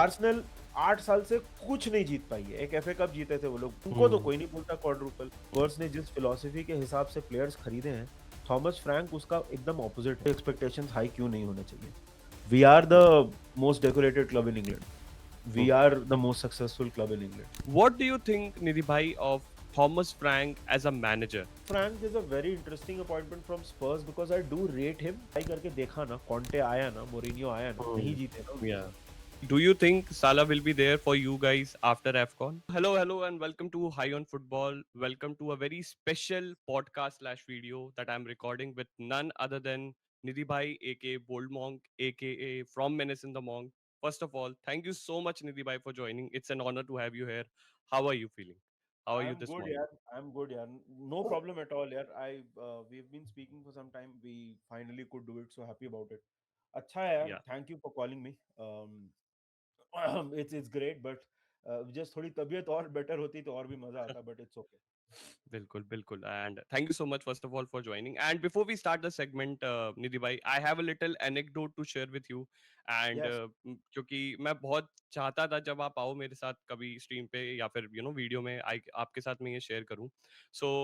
Arsenal 8 साल से कुछ नहीं जीत पाई है। एक एफए कप जीते थे वो लोग, उनको तो हुँ, कोई नहीं बोलता क्वाड्रुपल। स्पर्स ने जिस फिलॉसफी के हिसाब से प्लेयर्स खरीदे हैं, थॉमस फ्रैंक उसका एकदम ऑपोजिट है। एक्सपेक्टेशंस हाई क्यों नहीं होने चाहिए? We are the most decorated club in England. We हुँ। Are the most successful club in England. What do you think, Nidhi bhai, of Thomas Frank as a manager? Frank is a very interesting appointment from Spurs because I do rate him. Try करके देखा ना, Conte आया ना, Mourinho आया ना, नहीं Hmm. जीते ना उनके Yeah. साथ। Do you think Salah will be there for you guys after AFCON? Hello, and welcome to High on Football. Welcome to a very special podcast slash video that I'm recording with none other than Nidhi bhai, aka Bold Monk, aka from Menace in the Monk. First of all, thank you so much, Nidhi bhai, for joining. It's an honor to have you here. How are you feeling? How are I you am this good morning? यार, I am good यार, no problem at all यार। I we have been speaking for some time, we finally could do it, so happy about it. अच्छा है यार, Yeah. Thank you for calling me. It's great, but just थोड़ी तबीयत और better होती तो और भी मजा आता, but it's okay. Bilkul, bilkul. And thank you so much, first of all, for joining. And before we start the segment, Nidhi bhai, I have a little anecdote to share with you. And yes. क्योंकि मैं बहुत चाहता था जब आप आओ मेरे साथ कभी स्ट्रीम पे या फिर वीडियो में आपके साथ मैं ये शेयर करूं. So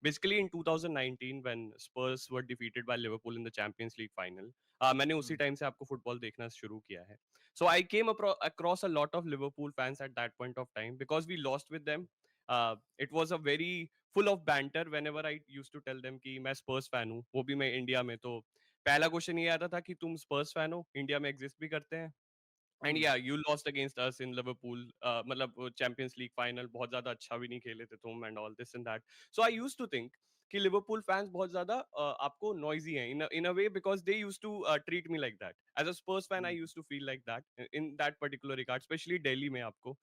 basically in 2019 when Spurs were defeated by Liverpool in the Champions League final, मैंने उसी टाइम से आपको फुटबॉल देखना शुरू किया है. So I came across a lot of Liverpool fans at that point of time because we lost with them. It was a very full of banter whenever I used to tell them कि मैं स्पर्स fan हूँ, वो भी मैं India में. तो पहला question ये आता था कि तुम स्पर्स फैन हो, इंडिया में एग्जिस्ट भी करते हैं. एंड या you lost against us in Liverpool, मतलब चैंपियंस लीग फाइनल बहुत ज्यादा अच्छा भी नहीं खेले थे तुम and all this and that. So I used to think कि लिवरपूल फैंस बहुत ज्यादा आपको नॉइजी हैं in a way because they used to treat me like that. As a Spurs fan I used to feel like that in that particular regard, specially Delhi में आपको.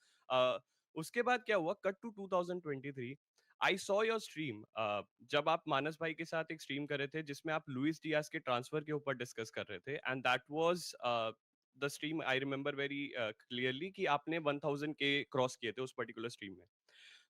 उसके बाद क्या हुआ, cut to 2023. I saw your stream जब आप मानस भाई के साथ एक स्ट्रीम कर रहे थे जिसमें आप लुइस डियास के ट्रांसफर के ऊपर डिस्कस कर रहे थे. And that was the stream I remember very clearly कि आपने 1000 के क्रॉस किए थे उस पर्टिकुलर स्ट्रीम में.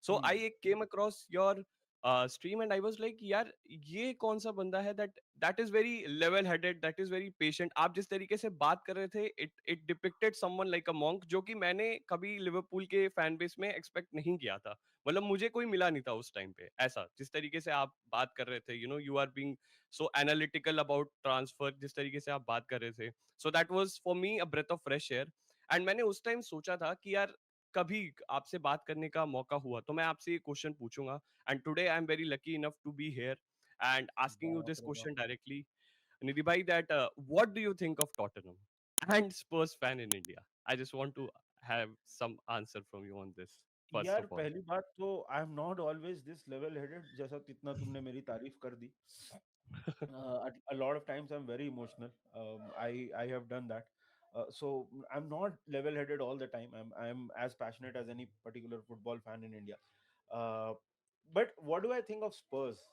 So I came across your stream and I was like यार ये कौन सा बंदा है that that is very level headed, that is very patient. आप जिस तरीके से बात कर रहे थे it it depicted someone like a monk, जो कि मैंने कभी लिवरपूल के फैन बेस में एक्सपेक्ट नहीं किया था. मतलब मुझे कोई मिला नहीं था उस टाइम पे ऐसा, जिस तरीके से आप बात कर रहे थे. You are being so analytical about transfer, जिस तरीके से आप बात कर रहे थे. So that was for me a breath of fresh air. And मैंने उस टाइम सोचा था कि यार कभी आपसे बात करने का मौका हुआ तो मैं आपसे ये क्वेश्चन पूछूंगा. And today I am very lucky enough to be here and asking you बाप दिस रे बाप। Question directly. Nidhi bhai, that what do you think of Tottenham and Spurs fan in India? I just want to have some answer from you on this, first यार of all. पहली बात तो आई am not always this level headed, जैसा जितना तुमने मेरी तारीफ कर दी। A lot of times I'm very emotional. I have done that. So I'm not level-headed all the time. I'm as passionate as any particular football fan in India. Uh, but what do I think of Spurs?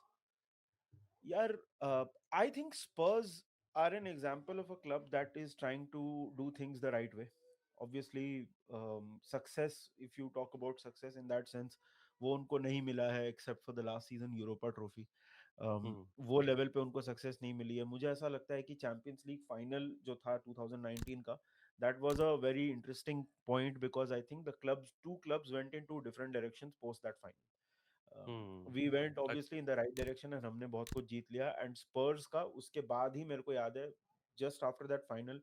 Yeah, I think Spurs are an example of a club that is trying to do things the right way. Obviously, success, if you talk about success in that sense, वो उनको नहीं मिला है except for the last season Europa trophy. Hmm. वो level पे उनको success नहीं मिली है। मुझे ऐसा लगता है कि चैंपियंस लीग फाइनल जो था 2019 का, that was a very interesting point because I think the two clubs went in two different directions post that final. Hmm. We went Uh, obviously in the right direction and हमने बहुत कुछ जीत लिया। And स्पर्स का उसके बाद ही मेरे को याद है, just after that final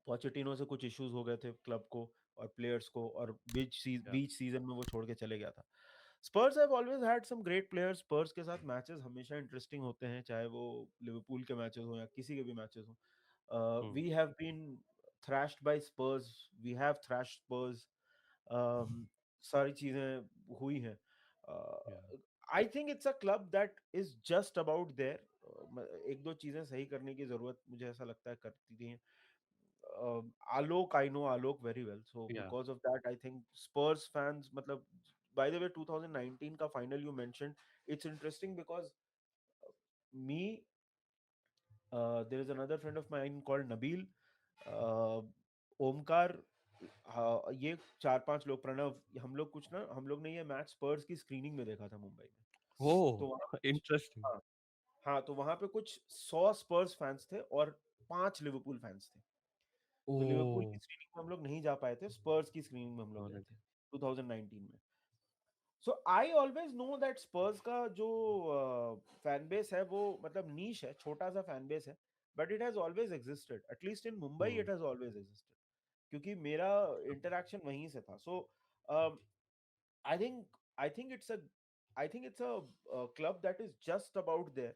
Pochettino से कुछ इश्यूज हो गए थे क्लब को और प्लेयर्स को, और yeah. बीच सीजन में वो छोड़ के चले गया था। Spurs have always had some great players. Spurs के साथ मैचेस हमेशा इंटरेस्टिंग होते हैं, चाहे वो लिवरपूल के मैचेस हो या किसी के भी मैचेस हो। Hmm. We have been thrashed by Spurs, we have thrashed Spurs। सारी चीजें हुई हैं। Yeah. I think it's a club that is just about their. एक दो चीजें सही करने की जरूरत मुझे ऐसा लगता है करती थी। Alok, I know Alok very well, so Yeah. Because of that I think Spurs fans, मतलब बाय द वे 2019 का final you mentioned, it's interesting because me, there is another friend of mine called Nabeel, Omkar, हाँ, ये चार पांच लोग, प्रणव, हम लोग ने ये मैच स्पर्स की स्क्रीनिंग में देखा था मुंबई में। तो Oh, वहाँ पे कुछ, interesting. हाँ, हाँ, तो वहाँ पे कुछ 100 स्पर्स फैंस थे और 5 लिवरपूल फैंस थे। तो लिवरपूल की ओह! स्क्रीनिंग में हम लोग नहीं जा पाए थे, स्पर्स की स्क्रीनिंग में हम लोग गॉट गए इट। थे 2019 में। So I always know that स्पर्स का जो फैन बेस है वो मतलब नीश है, छोटा सा फैन बेस है, but it has always existed, at least in Mumbai hmm, it has always existed, क्योंकि मेरा इंटरेक्शन वहीं से था। सो I think I think it's a I think it's a club that is just about there.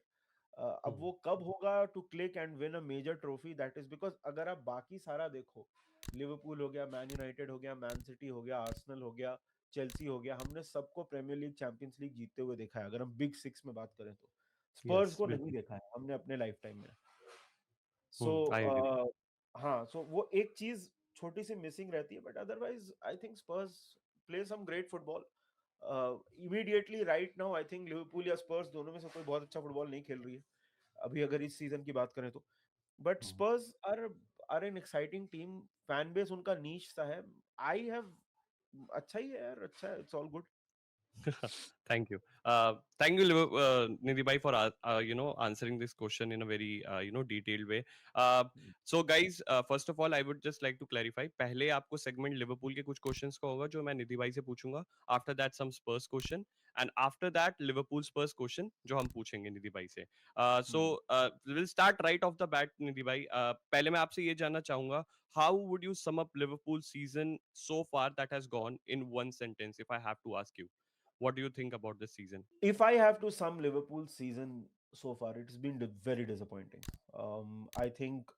अब हुँ, वो कब होगा to click and win a major trophy, that is because अगर आप बाकी सारा देखो, लिवरपूल हो गया, मैन यूनाइटेड हो गया, मैन सिटी हो गया, आर्सेनल हो गया, चेल्सी हो गया, हमने सबको प्रीमियर लीग चैंपियंस लीग जीतते हुए देखा है, अगर हम बिग सिक्स में बात करें तो। स्पर्स यस, को नहीं बिल्कुल। देखा है हमने अपने लाइफ टाइम में। So I agree. हाँ, सो वो एक चीज छोटी सी मिसिंग रहती है, but otherwise I think Spurs play some great football. Immediately right now I think Liverpool या स्पर्स दोनों में से कोई बहुत अच्छा फुटबॉल नहीं खेल रही है अभी, अगर इस सीजन की बात करें तो। बट हुँ। Spurs are an exciting team, fan base उनका नीश सा है। आई हैव अच्छा ही है यार, अच्छा है, it's all good. Thank you. Thank you, Nidhi bhai, for answering this question in a very detailed way. Uh, so guys, first of all, I would just like to clarify. पहले आपको segment Liverpool के कुछ questions का होगा जो मैं निधि भाई से पूछूंगा. After that, some Spurs question, and after that, Liverpool Spurs question जो हम पूछेंगे निधि भाई से. We'll start right off the bat, निधि भाई. पहले मैं आपसे ये जानना चाहूंगा. How would you sum up Liverpool season so far that has gone in one sentence? If I have to ask you. What do you think about this season? If I have to sum Liverpool's season so far, it's been very disappointing. I think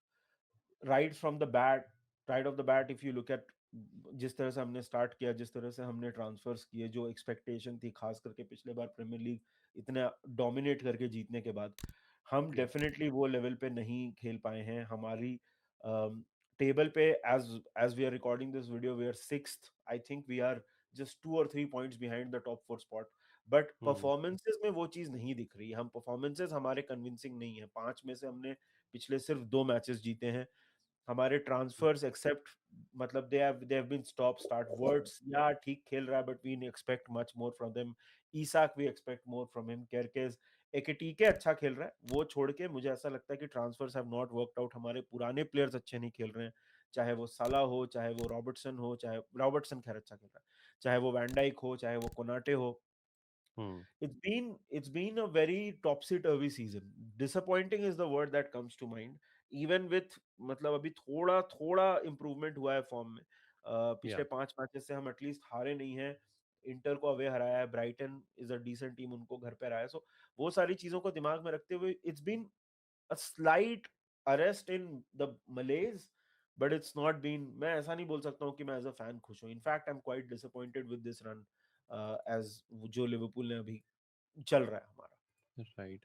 right from the bat right of the bat, if you look eight जिस तरह से हमने start किया, जिस तरह से हमने transverse किए, जो एक्सपेक्टेशन थी खास करके पिछले बार प्रीमियर लीग इतना डोमिनेट करके जीतने के बाद, हम Yeah. डेफिनेटली वो लेवल पे नहीं खेल पाए हैं। हमारी टेबल पे as as we are recording this video we are sixth, I think we are just 2 or 3 points behind the top 4 spot. But Hmm. Performances में वो चीज़ नहीं दिख रही, हम परफॉर्मेंसेज हमारे कन्विंसिंग नहीं है। 5 में से हमने पिछले सिर्फ 2 मैचेस जीते हैं। हमारे ट्रांसफर्स एक्सेप्ट मतलब they have been stop start, words या ठीक खेल रहा है but we expect much more from them. Isak we expect more from him, Kerkez, Ekitike अच्छा खेल रहा है, वो छोड़ के मुझे ऐसा लगता है कि transfers have not worked out. हमारे पुराने प्लेयर्स अच्छे नहीं खेल रहे हैं, चाहे वो साला हो, चाहे वो रॉबर्टसन हो, चाहे रॉबर्टसन खैर अच्छा खेल रहा है, चाहे वो वैंडाइक हो, चाहे वो कोनाटे हो। Hmm. It's been a very topsy-turvy season. Disappointing is the word that comes to mind. Even with मतलब अभी थोड़ा थोड़ा इम्प्रूवमेंट हुआ है फॉर्म में। Yeah. पिछले 5 मैचेस से हम एटलीस्ट हारे नहीं हैं। इंटर को अवे हराया है, Brighton is a decent team, उनको घर पे हराया। सो वो सारी चीजों को दिमाग में रखते हुए it's been a slight arrest in the malaise, but it's not been, मैं ऐसा नहीं बोल सकता हूँ कि मैं एज अ फैन खुश हूँ। In fact I am quite disappointed with this run as जो लिवरपूल ने अभी चल रहा है हमारा। Right.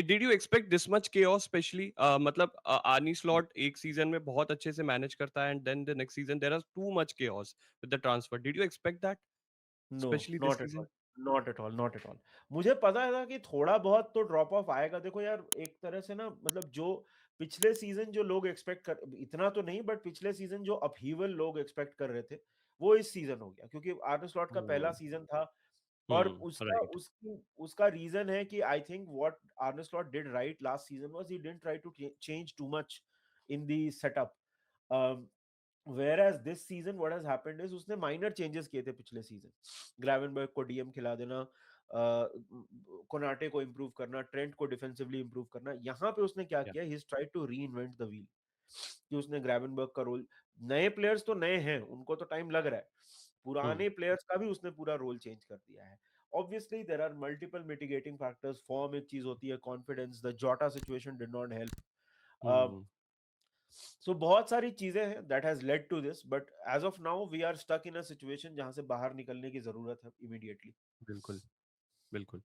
Did you expect this much chaos, especially मतलब आर्नी स्लॉट एक सीजन में बहुत अच्छे से मैनेज करता है, and then the next season there is too much chaos with the transfer. Did you expect that, no, especially this not at all, season? Not at all, not at all. मुझे पता था कि थोड़ा बहुत तो drop of आएगा। देखो यार, एक तरह से ना मतलब जो पिछले सीजन जो लोग एक्सपेक्ट कर, इतना तो नहीं बट पिछले सीजन जो अपहीवल लोग एक्सपेक्ट कर रहे थे वो इस सीजन हो गया, क्योंकि आर्ने स्लॉट का पहला Hmm. सीजन था। और Hmm. उसका Right. उसकी उसका रीजन है कि I think what Arne Slot did right last season was he didn't try to change too much in the setup. Whereas this season what has happened is उसने minor changes किए थे पिछले season. ग्रावेनबर्ग को DM खिला देना, Konate को improve करना, Trent को डिफेंसिवली इम्प्रूव करना। यहाँ पे उसने क्या Yeah. किया, he is tried to reinvent the wheel, कि उसने ग्रावेनबर्ग का रोल, नए प्लेयर्स तो नए हैं, उनको तो टाइम लग रहा है, Hmm. पुराने प्लेयर्स का भी उसने पूरा रोल चेंज कर दिया है। Obviously there are multiple mitigating factors, form एक चीज होती है, confidence, the Jota situation did not help. Hmm. So बहुत सारी चीजें हैं that has led to this, but as of now we are stuck in a situation जहां से बाहर निकलने की जरूरत है इमीडिएटली। बिल्कुल। बिल्कुल।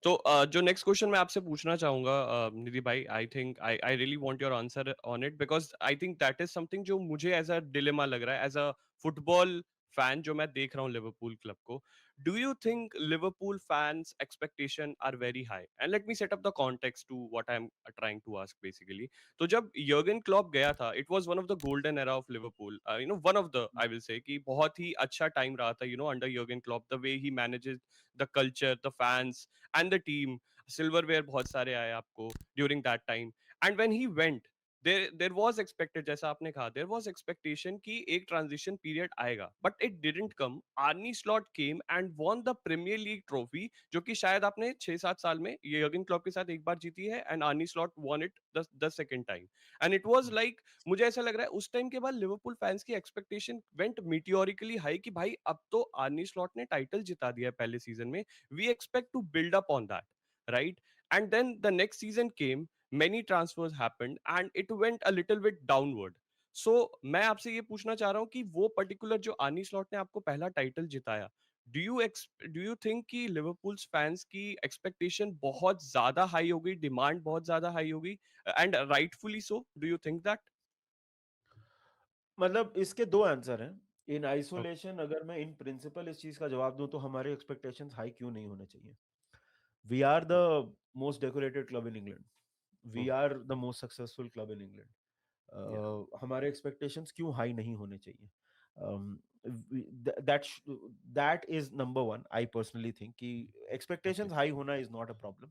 तो जो नेक्स्ट क्वेश्चन मैं आपसे पूछना चाहूँगा निधि भाई, I think I really want your answer on it, because I think that is something जो मुझे एज़ अ डिलेमा लग रहा है, एज़ अ फुटबॉल फैन जो मैं देख रहा हूँ लिवरपूल क्लब को। Do you think Liverpool fans expectation are very high? And let me set up the context to what I am trying to ask basically. तो जब यर्गन क्लॉप गया था, it was one of the golden era of Liverpool, one of the, I will say कि बहुत ही अच्छा time रहा था, under Jurgen Klopp, the way he manages the culture, the fans and the team. Silverware बहुत सारे आए आपको during that time, and when he went there was expected, जैसा आपने कहा, देयर वाज एक्सपेक्टेशन कि एक ट्रांजिशन पीरियड आएगा, but it didn't come. Arne Slot came and won the Premier League trophy, जो कि शायद आपने 6-7 साल में ये यर्गन क्लॉप के साथ एक बार जीती है, and Arne Slot won it the second time. And it was like, मुझे ऐसा लग रहा है उस टाइम के बाद लिवरपूल फैंस की एक्सपेक्टेशन वेंट मीटियोरिकली हाई कि भाई अब तो आर्नी स्लॉट ने टाइटल जिता दिया है पहले सीजन में, we expect to build up on that, right? And then the next season came, many transfers happened, and it went a little bit downward. So मैं आपसे ये पूछना चाह रहा हूँ कि वो पर्टिकुलर जो आर्नी स्लॉट ने आपको पहला टाइटल जिताया, डू यू थिंक कि लिवरपूल्स फैंस की एक्सपेक्टेशन बहुत ज्यादा हाई हो गई, डिमांड बहुत ज्यादा हाई हो गई, and rightfully so? Do you think that? मतलब इसके दो आंसर हैं। इन आइसोलेशन अगर मैं इन प्रिंसिपल इस चीज का जवाब दूं तो हमारे एक्सपेक्टेशंस हाई क्यों नहीं होने चाहिए? We are the most decorated club in England, we are the most successful club in या इंग्लैंड। हमारे एक्सपेक्टेशंस क्यों हाई नहीं होने चाहिए? That that is number one. I personally think कि ओके। एक्सपेक्टेशंस हाई होना is not a problem.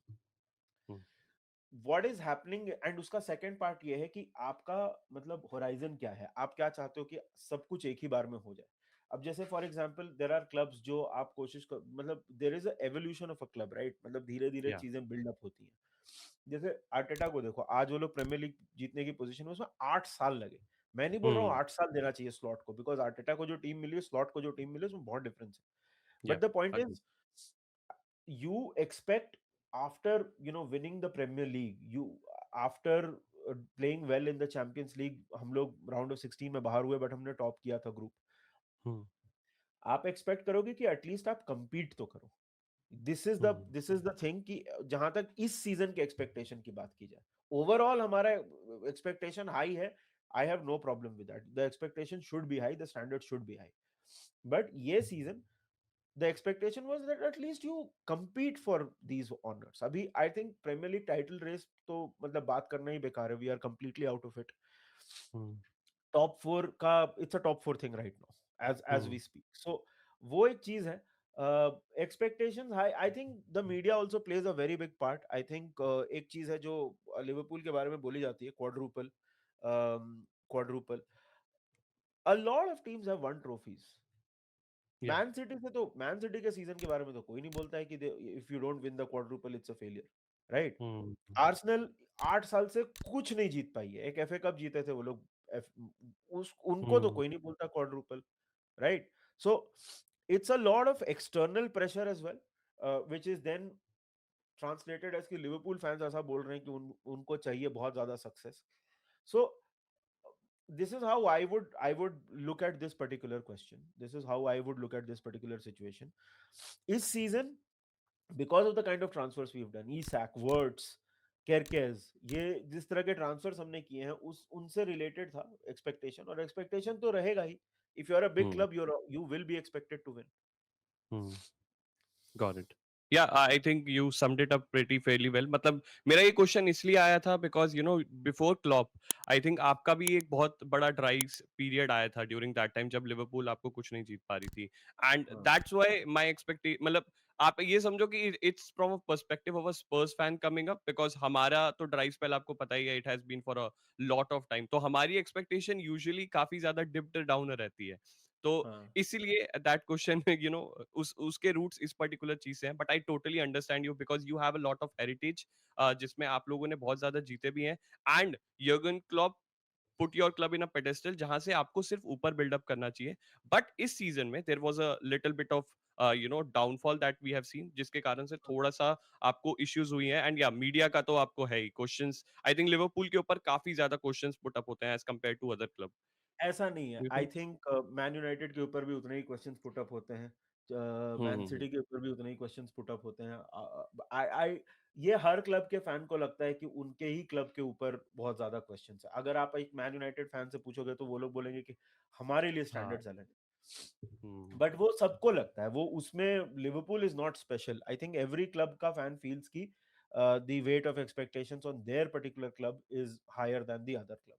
What is happening, and उसका second part ये है कि आपका मतलब होराइजन क्या है, आप क्या चाहते हो कि सब कुछ एक ही बार में हो जाए। अब जैसे for example there are clubs जो आप कोशिश कर, मतलब there is a evolution of a club, right? मतलब धीरे धीरे या चीजें बिल्ड अप होती हैं। जैसे आर्टेटा को देखो, आज वो लोग प्रीमियर लीग जीतने की पोजीशन में, उसमें 8 साल लगे। मैं नहीं बोल रहा हूँ 8 साल देना चाहिए स्लॉट को, बिकॉज आर्टेटा को जो टीम मिली है, स्लॉट को जो टीम मिली है, उसमें बहुत डिफरेंस है। या but the point agree. Is, you expect after winning the Premier League, you after playing well in the Champions League, हम लोग राउंड ऑफ 16 में बाहर हुए बट हमने टॉप किया था ग्रुप। आप एक्सपेक्ट करोगे कि एटलीस्ट आप compete तो करो। दिस इज द थिंग कि जहां तक इस सीजन के एक्सपेक्टेशन की बात की जाए, ओवरऑल हमारा एक्सपेक्टेशन हाई है। I have no problem with that, the expectation should be high, the standard should be high. But ये season the expectation was that at least you compete for these honors. Abhi I think Premier League title race तो मतलब बात करना ही बेकार है, we are completely out of it. Top four का, it's a top four thing right now as we speak. सो वो एक चीज है। Expectations high, I think the media also plays a very big part. I think एक चीज है जो लिवरपूल के बारे में बोली जाती है, quadruple. Quadruple, a lot of teams have one trophies. या मैन सिटी के सीजन के बारे में तो कोई नहीं बोलता है कि if you don't win the quadruple it's a failure, right? Arsenal 8 साल से कुछ नहीं जीत पाई है। एक एफए कप जीते थे वो लोग। उनको तो कोई नहीं बोलता quadruple, right? So it's a lot of external pressure as well, which is then translated as कि लिवरपूल फैंस ऐसा बोल रहे हैं कि उनको चाहिए बहुत ज्यादा success. So this is how I would look at this particular question. This is how I would look at this particular situation. Is season, because of the kind of transfers we've done, Isak, Wirtz, Kerkez, ये जिस तरह के transverse हमने किए हैं उस उनसे related था एक्सपेक्टेशन, और एक्सपेक्टेशन तो रहेगा ही। If you are a big club, you will be expected to win. Got it. Yeah I think you summed it up pretty fairly well. मतलब मेरा ये क्वेश्चन इसलिए आया था because before Klopp, I think आपका भी एक बहुत बड़ा ड्राई पीरियड आया था ड्यूरिंग दैट टाइम, जब लिवरपूल आपको कुछ नहीं जीत पा रही थी, एंड हाँ, दैट्स व्हाई माय एक्सपेक्टेशन, मतलब आप ये समझो कि it's from a perspective of a Spurs fan coming up, because हमारा तो ड्राई स्पेल आपको पता ही है, it has been for a lot of time, तो हमारी एक्सपेक्टेशन यूजुअली काफी ज्यादा डिप्ड डाउन रहती है। तो हाँ। इसीलिए दैट क्वेश्चन उस उसके रूट्स इस पर्टिकुलर चीज से हैं, but I totally understand you because you have a lot of heritage, जिसमें आप लोगों ने बहुत ज्यादा जीते भी हैं, and Jurgen Klopp put your club in a pedestal जहां से आपको सिर्फ ऊपर बिल्डअप करना चाहिए। बट इस सीजन में there was a little bit of downfall that we have seen, जिसके कारण से थोड़ा सा आपको इश्यूज हुई हैं, एंड या मीडिया का तो आपको है ही क्वेश्चंस, आई थिंक लिवरपूल के ऊपर काफी ज्यादा क्वेश्चंस पुट अप होते हैं as compare to other club. ऐसा नहीं है। You I think? Think Man United के ऊपर भी उतने ही क्वेश्चंस पुट अप होते हैं, मैन हम्म। सिटी के ऊपर भी उतने ही क्वेश्चंस पुट अप होते हैं। आई आई ये हर क्लब के फैन को लगता है कि उनके ही क्लब के ऊपर बहुत ज्यादा क्वेश्चंस है। अगर आप एक मैन यूनाइटेड फैन से पूछोगे तो वो लोग बोलेंगे कि हमारे लिए हाँ। स्टैंडर्ड्स अलग है। हम्म। बट वो सबको लगता है, वो उसमें Liverpool is not special. I think every club का फैन फील्स की the weight of expectations on their particular club is higher than the other या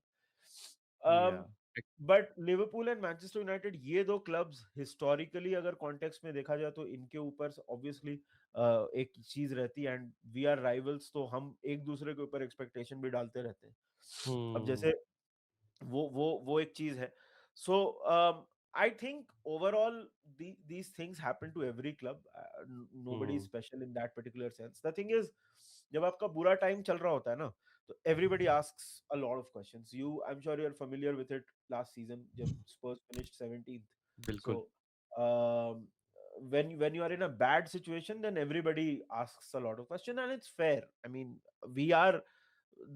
club. But Liverpool and Manchester United, ये दो क्लब्स हिस्टोरिकली अगर context में देखा जाए तो इनके ऊपर ऑब्वियसली एक चीज रहती है, एंड वी आर राइवल्स, तो हम एक दूसरे के ऊपर एक्सपेक्टेशन भी डालते रहते हैं। अब हम्म। जैसे वो एक चीज है। So I think overall these things happen to every club. Nobody is hmm. special in that particular sense. The thing is, जब आपका बुरा टाइम चल रहा होता है ना, तो everybody asks a lot of questions. I'm sure you're familiar with it. Last season जब Spurs finished 17th, so बिल्कुल। um, when you are in a bad situation, then everybody asks a lot of questions, and it's fair. I mean, we are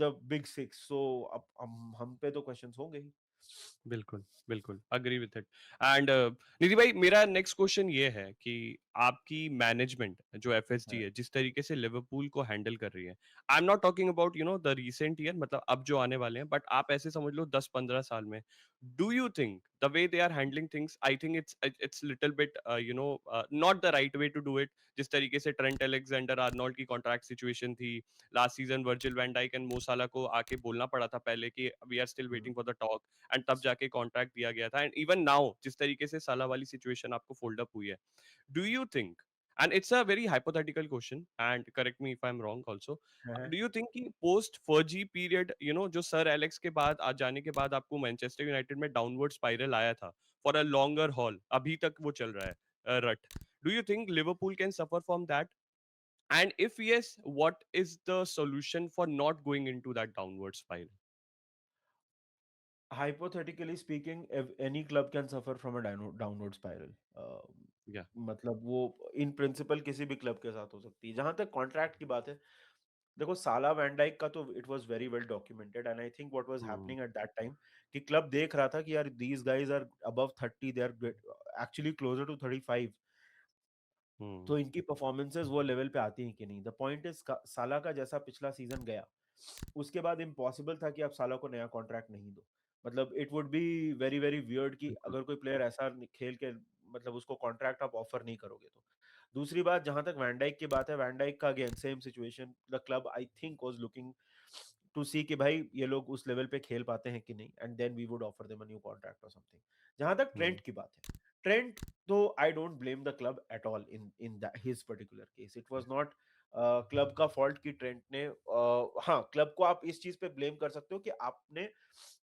the big six, so अब हम पे तो questions होंगे ही। बिल्कुल, बिल्कुल, agree with it. And निधि भाई, मेरा next question ये है कि आपकी मैनेजमेंट जो एफएसजी हाँ, है, जिस तरीके से लिवरपूल को हैंडल कर रही है, I am not talking about the recent year, मतलब अब जो आने वाले हैं, बट आप ऐसे समझ लो 10-15 साल में, do you think the way they are handling things, I think it's little bit not the right way to do it. जिस तरीके से ट्रेंट अलेक्जेंडर आर्नोल्ड की कॉन्ट्रैक्ट सिचुएशन थी last season, Virgil van Dijk and Mo Salah को आके बोलना पड़ा था पहले कि we are still hmm, waiting for the talk, and तब जाके कॉन्ट्रैक्ट दिया गया था। एंड इवन नाउ जिस तरीके से साला वाली सिचुएशन आपको फोल्ड अप हुई है, do you think, and it's a very hypothetical question and correct me if I am wrong also, हाँ, डू यू थिंक कि पोस्ट फर्जी पीरियड, जो सर एलेक्स के बाद आ जाने के बाद आपको मैनचेस्टर यूनाइटेड में डाउनवर्ड स्पाइरल आया था फॉर अ लॉन्गर हॉल, अभी तक वो चल रहा है, रट, do you think Liverpool can suffer from that, and if yes, what is the solution for not going into that downward spiral? hypothetically speaking, any club can suffer from a downward spiral. Yeah. मतलब वो in principle किसी भी club के साथ हो सकती है। जहां तक कॉन्ट्रैक्ट की बात है, देखो साला वैन डाइक का तो it was very well documented, and I think what was Hmm. Happening at that time कि क्लब देख रहा था कि यार these guys are above 30, they are actually closer to 35, Hmm. तो इनकी परफॉर्मेंसेस वो लेवल पे आती हैं कि नहीं। द पॉइंट इज, साला का जैसा पिछला सीजन गया, उसके बाद इम्पॉसिबल था कि आप साला को नया कॉन्ट्रैक्ट नहीं दो। मतलब it would be very very weird कि बिल्कुल। अगर कोई प्लेयर ऐसा खेल के, मतलब उसको कॉन्ट्रैक्ट आप ऑफर नहीं करोगे तो। दूसरी बात, जहां तक वैन डाइक की बात है, वैन डाइक का again same situation, the club I think was looking to see कि भाई ये लोग उस लेवल पे खेल पाते हैं कि नहीं, and then we would offer them a new contract और समथिंग। जहां तक Hmm. ट्रेंट की बात है, ट्रेंट, तो I don't blame the club at all in his particular case. It was not club का फॉल्ट कि ट्रेंट ने, हाँ क्लब को आप इस चीज पे ब्लेम कर सकते हो कि आपने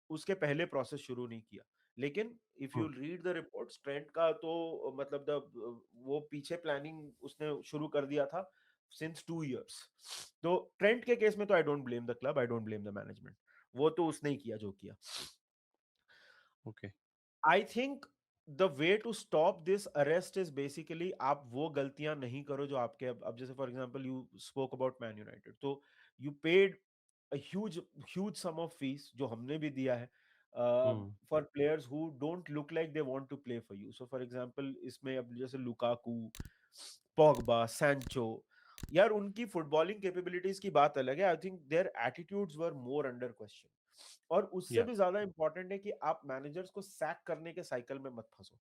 उसके पहले प्रोसेस शुरू नहीं किया। लेकिन if Hmm. You read the reports, Trent का तो मतलब द वो पीछे प्लानिंग उसने शुरू कर दिया था सिंस 2 इयर्स। तो ट्रेंट के केस में तो I don't blame the club, I don't blame the management. वो तो उसने ही किया जो किया। Okay. I think the way to stop this arrest is basically, आप वो गलतियां नहीं करो जो आपके, अब जैसे for example you spoke about Man United, तो you paid a huge huge sum of fees जो हमने भी दिया है Hmm. for players who don't look like they want to play for you. So for example, इसमें अब जैसे Lukaku, Pogba, Sancho, यार उनकी फुटबॉलिंग कैपेबिलिटीज की बात अलग है। I think their attitudes were more under question, और उससे Yeah. भी ज्यादा इंपॉर्टेंट है कि आप मैनेजर्स को सैक करने के साइकिल में मत फंसो,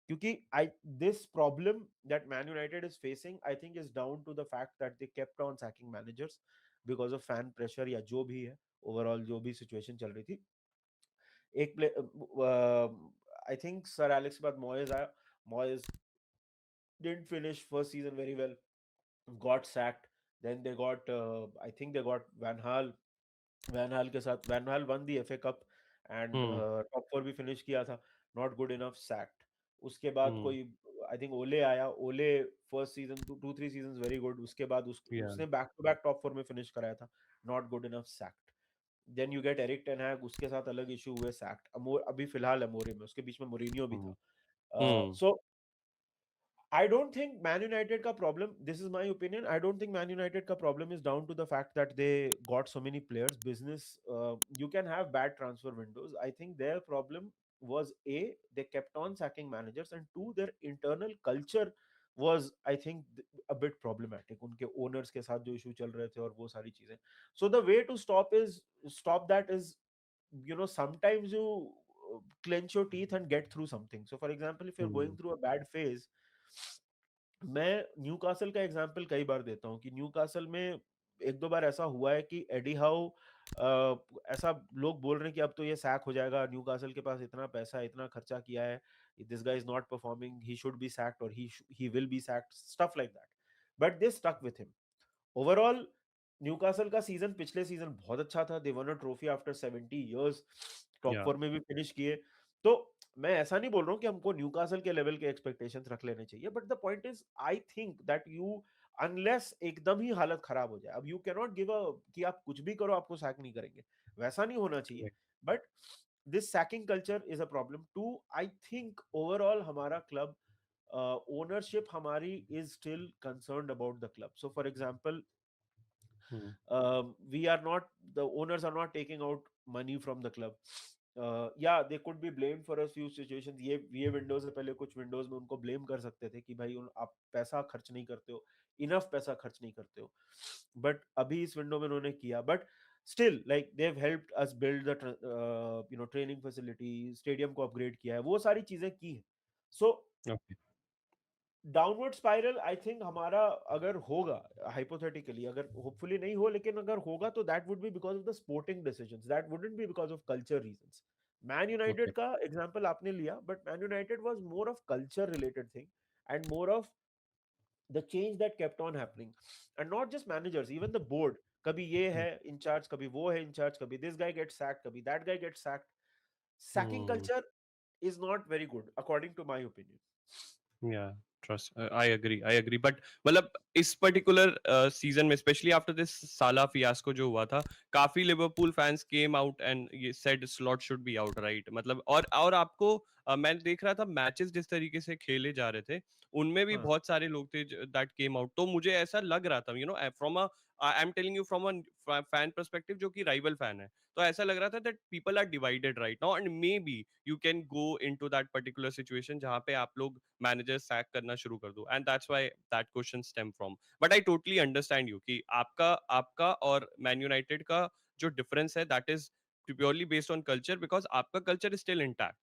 क्योंकि I this problem that Man United is facing, I think is down to the fact that they kept on sacking managers because of fan pressure या जो भी है, ओवरऑल जो भी सिचुएशन चल रही थी। एक play I think sir Alex के बाद मॉयज आया, मॉयज didn't finish first season very well, got sacked, then they got I think they got Van Hal, Van Hal के साथ Van Hal won the FA cup and Hmm. Top four भी finish किया था, not good enough, sacked. उसके बाद Hmm. कोई, I think Ole आया, Ole first season 2-3 season very good, उसके बाद Yeah. उसने back to back top four में फिनिश कराया था, not good enough, sacked. Then you get Erik ten Hag, उसके साथ अलग इशू हुए, सैक्ड। अमोर अभी फिलहाल अमोरी में, उसके बीच में मोरिनियो भी Hmm. था। Hmm. So I don't think Man United का problem, this is my opinion, I don't think Man United का problem is down to the fact that they got so many players. Business, you can have bad transfer windows. I think their problem was A, they kept on sacking managers, and two, their internal culture was, I think, a bit problematic. उनके owners के साथ जो issue चल रहे थे और वो सारी चीजें. So the way to stop that is, sometimes you clench your teeth and get through something. So for example, if you're Hmm. going through a bad phase, मैं न्यूकासल का एग्जांपल कई बार देता हूँ कि न्यूकासल में एक दो बार ऐसा हुआ है कि एडी हाउ ऐसा लोग बोल रहे हैं कि अब तो ये सैक हो जाएगा, न्यूकासल के पास इतना पैसा है, इतना खर्चा किया है, this guy is not performing, he should be sacked और he will be sacked, stuff like that, but they stuck with him. Overall Newcastle का सीजन पिछले सीजन बहुत अच्छा था, they won a trophy after 70 years, top Yeah. 4 में भी finish किए। तो मैं ऐसा नहीं बोल रहा हूँ कि हमको न्यूकासल के लेवल के एक्सपेक्टेशंस रख लेने चाहिए, but the point is I think that you, unless एकदम ही हालत खराब हो जाए, अब you can not give a कि आप कुछ भी करो आपको सैक नहीं करेंगे, वैसा नहीं होना चाहिए। Correct. But this sacking culture is a problem too, I think overall हमारा क्लब ownership हमारी is still concerned about the club. So for example, Hmm. we are not, the owners are not taking out money from the club. Yeah, they could be blamed for a few situations, ये window से पहले कुछ Windows में उनको blame कर सकते थे कि भाई आप पैसा खर्च नहीं करते हो, इनफ पैसा खर्च नहीं करते हो, बट अभी इस विंडो में उन्होंने किया, but still like they have helped us build the training facility, stadium को अपग्रेड किया है, वो सारी चीजें की है। सो Okay. Downward spiral I think हमारा अगर होगा, हाइपोथेटिकली, अगर होपफुली नहीं हो, लेकिन अगर होगा तो that would be because of the sporting decisions, that wouldn't be because of culture reasons. Man United Okay. का एग्जांपल आपने लिया, but man United was more of culture related thing and more of the change that kept on happening, and not just managers, even the board, कभी ये Hmm. है in charge, कभी वो है in charge, कभी दिस गाय गेट सैक्ड, कभी that guy get sacked, sacking Hmm. Culture is not very good according to my opinion. Yeah, trust. I agree. I agree. But मतलब इस पर्टिकुलर सीजन में specially after this साला fiasco जो हुआ था, काफी Liverpool fans came out and ये said Slot should be out, right? मतलब और आपको मैं देख रहा था मैचेस जिस तरीके से खेले जा रहे थे, उनमें भी हाँ, बहुत सारे लोग थे दैट केम आउट, तो मुझे ऐसा लग रहा था, you know, from a I am telling you from a fan perspective जो कि राइवल फैन है, तो ऐसा लग रहा था that people are divided right now and maybe you can go into that particular situation जहां पे आप लोग मैनेजर सैक करना शुरू कर दो, and that's why that question stem from. But I totally understand you कि आपका आपका और मैन यूनाइटेड का जो डिफरेंस है that is purely based on culture, because आपका culture is still intact,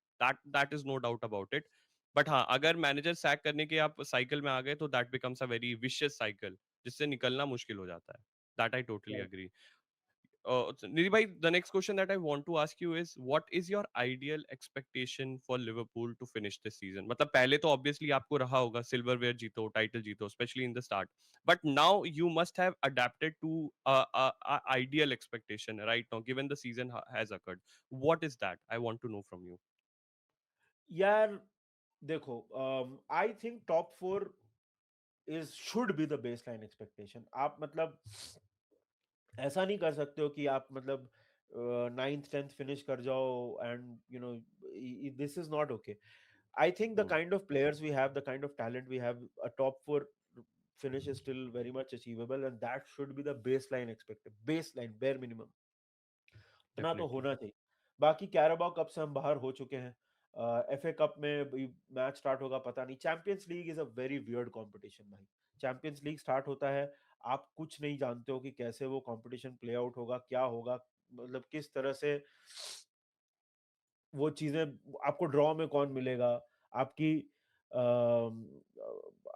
that is no doubt about it. But हाँ, अगर मैनेजर सैक करने के आप साइकिल में आ गए तो that becomes a very vicious cycle, जिससे निकलना मुश्किल हो जाता है। That I totally right. Agree. Nidhi bhai, the next question that I want to ask you is, what is your ideal expectation for Liverpool to finish this season? मतलब पहले तो obviously आपको रहा होगा silverware जीतो, title जीतो, especially in the start. But now you must have adapted to a ideal expectation right now, given the season has occurred. What is that? I want to know from you. यार देखो, I think top four is should be the base line expectation. आप मतलब ऐसा नहीं कर सकते हो कि आप मतलब नाइन्थ टेंथ फिनिश कर जाओ and you know, this is not okay. I think the Hmm, kind of players we have, the kind of talent we have, a top four finish is still very much achievable, and that should be the baseline expected, baseline bare minimum, इतना तो definitely. होना चाहिए। बाकी Carabao cup से हम बाहर हो चुके हैं, एफए कप में मैच स्टार्ट होगा पता नहीं, champions league is a very weird competition भाई। चैंपियंस लीग स्टार्ट होता है, आप कुछ नहीं जानते हो कि कैसे वो कंपटीशन प्ले आउट होगा, क्या होगा, मतलब किस तरह से वो चीजें, आपको ड्रॉ में कौन मिलेगा, आपकी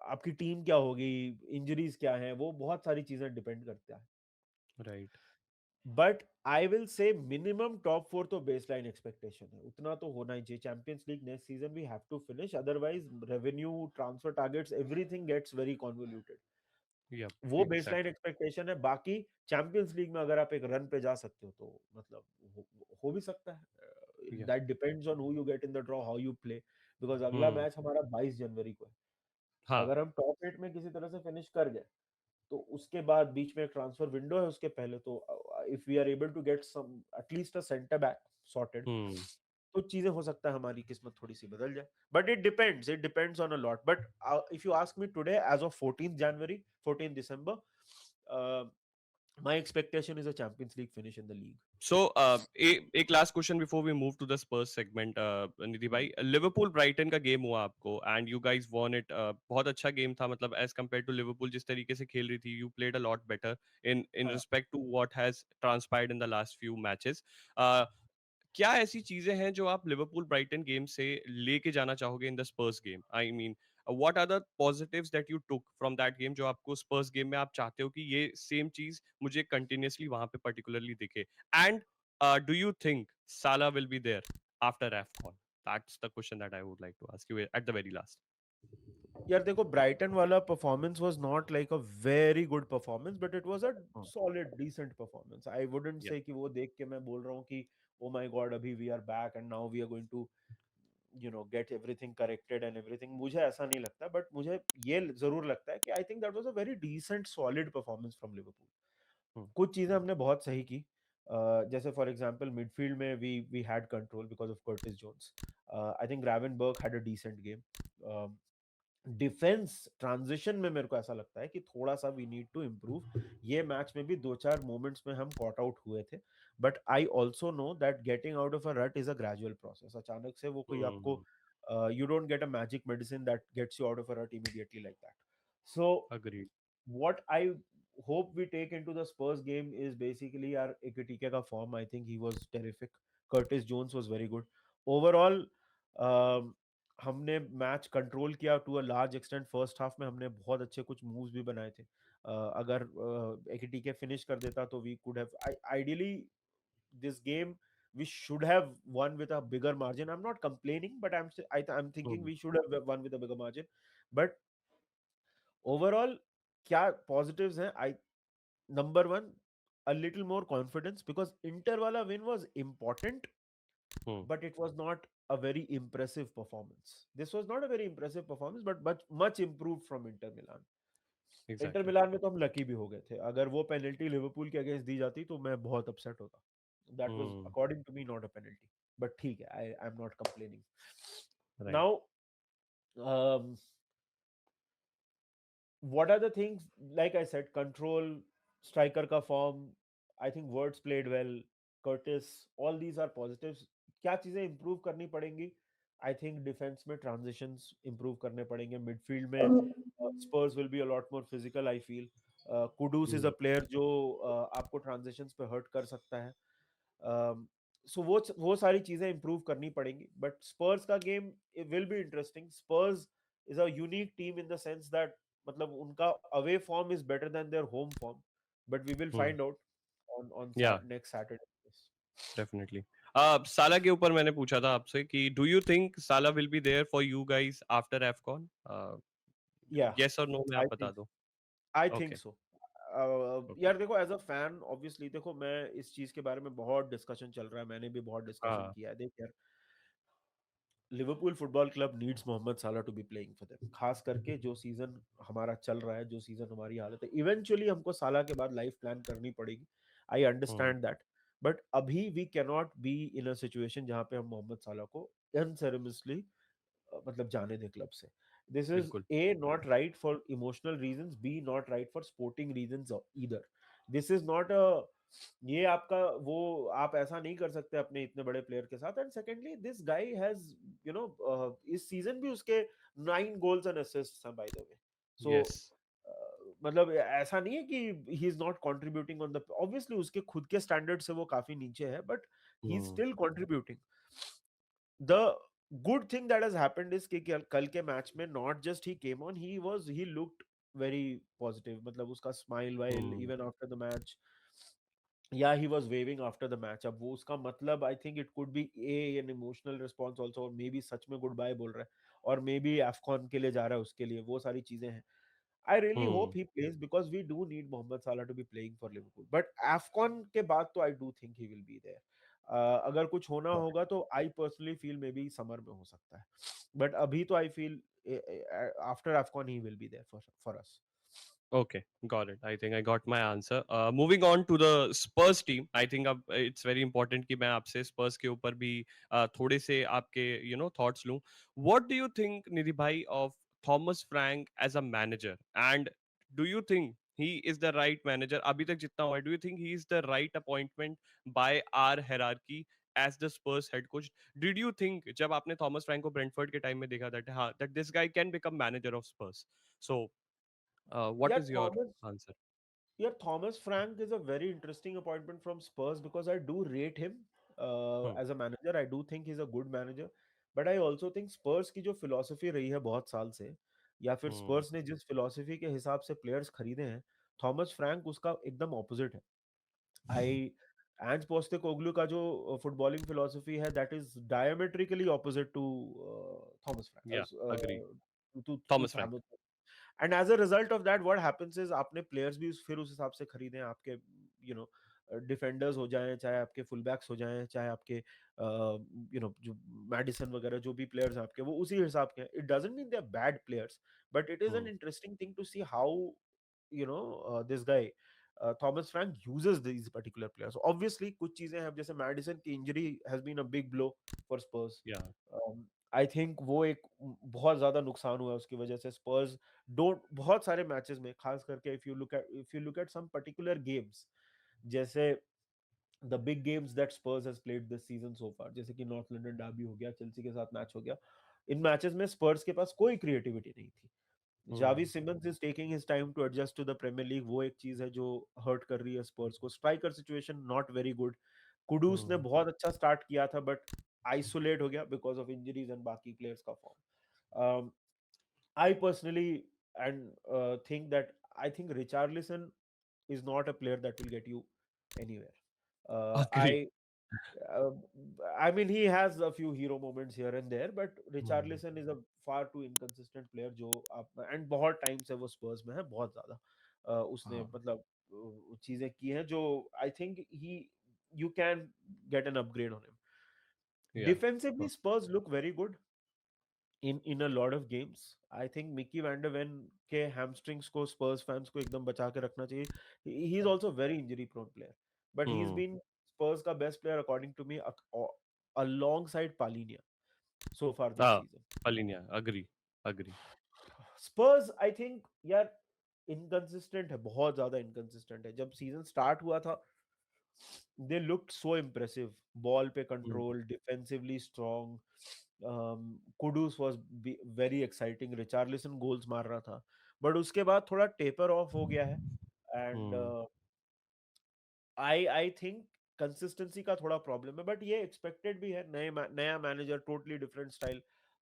आपकी टीम क्या होगी, इंजरीज क्या है, वो बहुत सारी चीजें डिपेंड करता है। Right. But I will say minimum top four तो बेसलाइन एक्सपेक्टेशन है, उतना तो होना ही चाहिए। Champions League next season we have to finish, otherwise revenue, transfer targets, everything gets very convoluted. Yep. वो बेसलाइन Exactly. एक्सपेक्टेशन है। बाकी चैंपियंस लीग में अगर आप एक रन पे जा सकते हो तो मतलब हो भी सकता है, Yeah. That depends on who you get in the draw, how you play, because अगला Hmm. मैच हमारा 22 जनवरी को है। हाँ. अगर हम टॉप एट में किसी तरह से फिनिश कर गए तो उसके बाद बीच में एक ट्रांसफर विंडो है, उसके पहले तो if we are able to get some at least a centre back sorted, Hmm. तो चीजें हो सकता है हमारी किस्मत थोड़ी सी बदल जाए। But it depends on a lot. But if you ask me today as of 14th January, 14 December, my expectation is a champions league finish in the league. So, एक last question before we move to the Spurs segment, Nidhi भाई, Liverpool Brighton का game हुआ आपको and you guys won it, बहुत अच्छा game था, मतलब as compare to Liverpool जिस तरीके से खेल रही थी, you played a lot better in in हाँ, respect to what has transpired in the last few matches. क्या ऐसी चीजें हैं जो आप लिवरपूल ब्राइटन गेम से लेके जाना चाहोगे in the Spurs game? I mean what are the positives that you took from that game जो आपको स्पर्स गेम में आप चाहते हो कि ये सेम चीज मुझे कंटिन्यूअसली वहां पे पर्टिकुलरली दिखे? And do you think Salah will be there after AFCON? That's the question that I would like to ask you at the very last. यार देखो, ब्राइटन वाला performance was not like a very good performance, but it was a Hmm. Solid decent performance. I wouldn't Yeah. Say कि वो देख के मैं बोल रहा हूँ कि ओ माय गॉड अभी we are back and now we are going to get everything corrected and everything. मुझे ऐसा नहीं लगता, बट मुझे ये जरूर लगता है कि I think that was a very decent solid performance from Liverpool. Hmm. कुछ चीजें हमने बहुत सही की। जैसे फॉर एग्जांपल मिडफील्ड में we had control because of Curtis Jones. I think Gravenberch had a decent game. Defence transition में मेरे को ऐसा लगता है कि थोड़ा सा वी नीड टू इम्प्रूव। ये मैच में भी दो चार मोमेंट्स में हम कॉट आउट हुए थे, but I also know that getting out of a रट इज अ ग्रेजुअल प्रोसेस। अचानक से वो कोई आपको, Hmm. You don't get a magic medicine that gets you out of a rut immediately like that. So Agreed. what I hope we take into the Spurs game is basically our Ekitike ka form. I think he was terrific. Curtis Jones was very good. Overall, um, हमने match control किया to a large extent. First half में हमने बहुत अच्छे कुछ moves भी बनाए थे। अगर एकीटीके फिनिश कर देता तो we could have ideally this game we should have won with a bigger margin. I'm not complaining, but I'm thinking Hmm. we should have won with a bigger margin. But overall, क्या positives हैं? I number one, a little more confidence because Inter wala win was important, Hmm. but it was not a very impressive performance. This was not a very impressive performance, but much improved from Inter Milan. Inter Exactly. मिलान में तो हम lucky भी हो गए थे। अगर वो penalty Liverpool के अगेंस्ट दी जाती तो मैं बहुत अपसेट होता। That was Hmm. According to me not a penalty, but ठीक है, I am not complaining. Right. Now what are the things? Like I said, control, striker ka form, I think words played well, Curtis, all these are positives. क्या चीजें improve करनी पड़ेंगी? I think defense में transitions improve करने पड़ेंगे। midfield में Spurs will be a lot more physical, I feel. Kudus is Hmm. a player जो आपको transitions पे hurt कर सकता है। सो वो सारी चीजें इंप्रूव करनी पड़ेंगी। बट स्पर्स का game will be interesting. Spurs is a unique team in the sense that मतलब उनका away form is better than their home form, but we will Hmm. Find out on Yeah. Next Saturday. Definitely. Salah के ऊपर मैंने पूछा था आपसे कि do you think Salah will be there for you guys after AFCON? या yes और no में आई आप बता थिंक दो. I think okay. So. Okay. यार देखो, एज अ फैन ऑब्वियसली देखो, मैं इस चीज के बारे में बहुत डिस्कशन चल रहा है, मैंने भी बहुत डिस्कशन हाँ. किया है। देख यार, Liverpool football club needs Mohamed Salah to be playing for them. खास करके जो सीजन हमारा चल रहा है, जो सीजन हमारी हालत है, इवेंचुअली हमको साला के बाद लाइफ प्लान करनी पड़ेगी। I hmm. Understand that, but अभी we can not be in a situation जहां पे हम मोहम्मद साला को अनसेरेमसली मतलब जाने दें क्लब से। दिस इज बिल्कुल. A not right for emotional reasons, be not right for sporting reasons either. This is not a, ये आपका वो, आप ऐसा नहीं कर सकते अपने इतने बड़े प्लेयर के साथ। And secondly this guy has इस सीजन भी उसके 9 गोल्स एंड असिस्ट्स हैं bye the way. So yes. मतलब ऐसा नहीं है कि he is not contributing on the, obviously उसके खुद के स्टैंडर्ड से वो काफी नीचे है, but he is hmm. Still contributing. the good thing that has happened is कि कल के मैच में not just he came on, he looked very positive। मतलब उसका smile while hmm. even after the match, yeah, he was waving after the match। अब वो उसका मतलब I think it could be an emotional response also, और maybe सच में goodbye बोल रहा है, और maybe AFCON के लिए जा रहा है, उसके लिए वो सारी चीजें हैं। I really hmm. hope he plays because we do need Mohamed Salah to be playing for Liverpool. But AFCON के बाद तो I do think he will be there. अगर कुछ होना होगा तो I personally feel maybe summer में हो सकता है। But अभी तो I feel after AFCON he will be there for us. Okay, got it. I think I got my answer. Moving on to the Spurs team, I think अब it's very important कि मैं आपसे Spurs के ऊपर भी थोड़े से आपके thoughts लूं. What do you think, निधि भाई, of Thomas Frank as a manager? And do you think he is the right manager? अभी तक जितना हुआ है, do you think he is the right appointment by our hierarchy as the Spurs head coach? Did you think जब आपने Thomas Frank को Brentford के time में देखा that हाँ that this guy can become manager of Spurs? So what Yeah, is your answer? Thomas Frank is a very interesting appointment from Spurs because I do rate him. Hmm. As a manager I do think is a good manager, but I also think Spurs की जो philosophy रही है बहुत साल से, या फिर Hmm. स्पर्स ने जिस फिलोसफी के हिसाब से प्लेयर्स खरीदे हैं, थॉमस फ्रैंक उसका एकदम ऑपोजिट है। आई एंज पोस्टेकोग्लू का जो फुटबॉलिंग फिलोसफी है, that is diametrically opposite to Thomas Yeah, agree. Frank, to Thomas Frank. Thomas. And as a result of that what happens is, आपने प्लेयर्स भी फिर उस हिसाब से खरीदे हैं, आपके यू नो डिफेंडर्स हो जाएं, चाहे आपके फुल बैक्स हो जाएं, चाहे आपके जो मैडिसन वगैरह जो भी प्लेयर्स हैं आपके, वो उसी हिसाब के हैं। It doesn't mean they are bad players, but it is an Hmm. Interesting thing to see how this guy Thomas Frank uses these particular players. Obviously कुछ चीजें हैं, जैसे मैडिसन की injury has been a big blow for Spurs. Yeah. I think वो एक बहुत ज्यादा नुकसान हुआ है उसकी वजह से। स्पर्स डोंट बहुत सारे मैचेस में, खास करके if you look at some particular games, जैसे the big games that Spurs has played this season so far, जैसे कि नॉर्थ लंदन डर्बी हो गया, चेल्सी के साथ मैच हो गया, इन मैचेस में स्पर्स के पास कोई क्रिएटिविटी नहीं थी। Xavi Hmm. Simons is taking his time to adjust to the Premier League, वो एक चीज है जो हर्ट कर रही है स्पर्स को। Striker situation not very good. Kudus ने Hmm. बहुत अच्छा स्टार्ट किया था, बट आइसोलेट हो गया बिकॉज ऑफ इंजरीज एंड बाकी प्लेयर्स का form. I personally and think that I think Richarlison is not a player that will get you anywhere. Uh, Agree. I uh, I mean he has a few hero moments here and there, but Hmm. Richarlison is a far too inconsistent player जो आप and बहुत time से वो स्पर्स में है, बहुत ज्यादा उसने हाँ. मतलब चीजें की हैं जो I think he you can get an upgrade on him. Yeah. Defensively, Huh. Spurs look very good in a lot of games. I think Mickey Van de Ven के hamstrings को Spurs fans को एकदम बचा के रखना चाहिए. He is also a very injury prone player, but he's Hmm. been Spurs का best player according to me alongside Palinia so far this हाँ. season. Palinia. Agree. Agree. Spurs I think यार inconsistent है, बहुत ज्यादा inconsistent है। जब season start हुआ था they looked so impressive, ball पे Hmm. control, defensively strong. Kudus was very exciting, Richarlison goals मार रहा था, but उसके बाद थोड़ा taper off हो गया है। And Hmm. I think consistency का थोड़ा प्रॉब्लम है, बट ये एक्सपेक्टेड भी है। नया मैनेजर, टोटली डिफरेंट स्टाइल,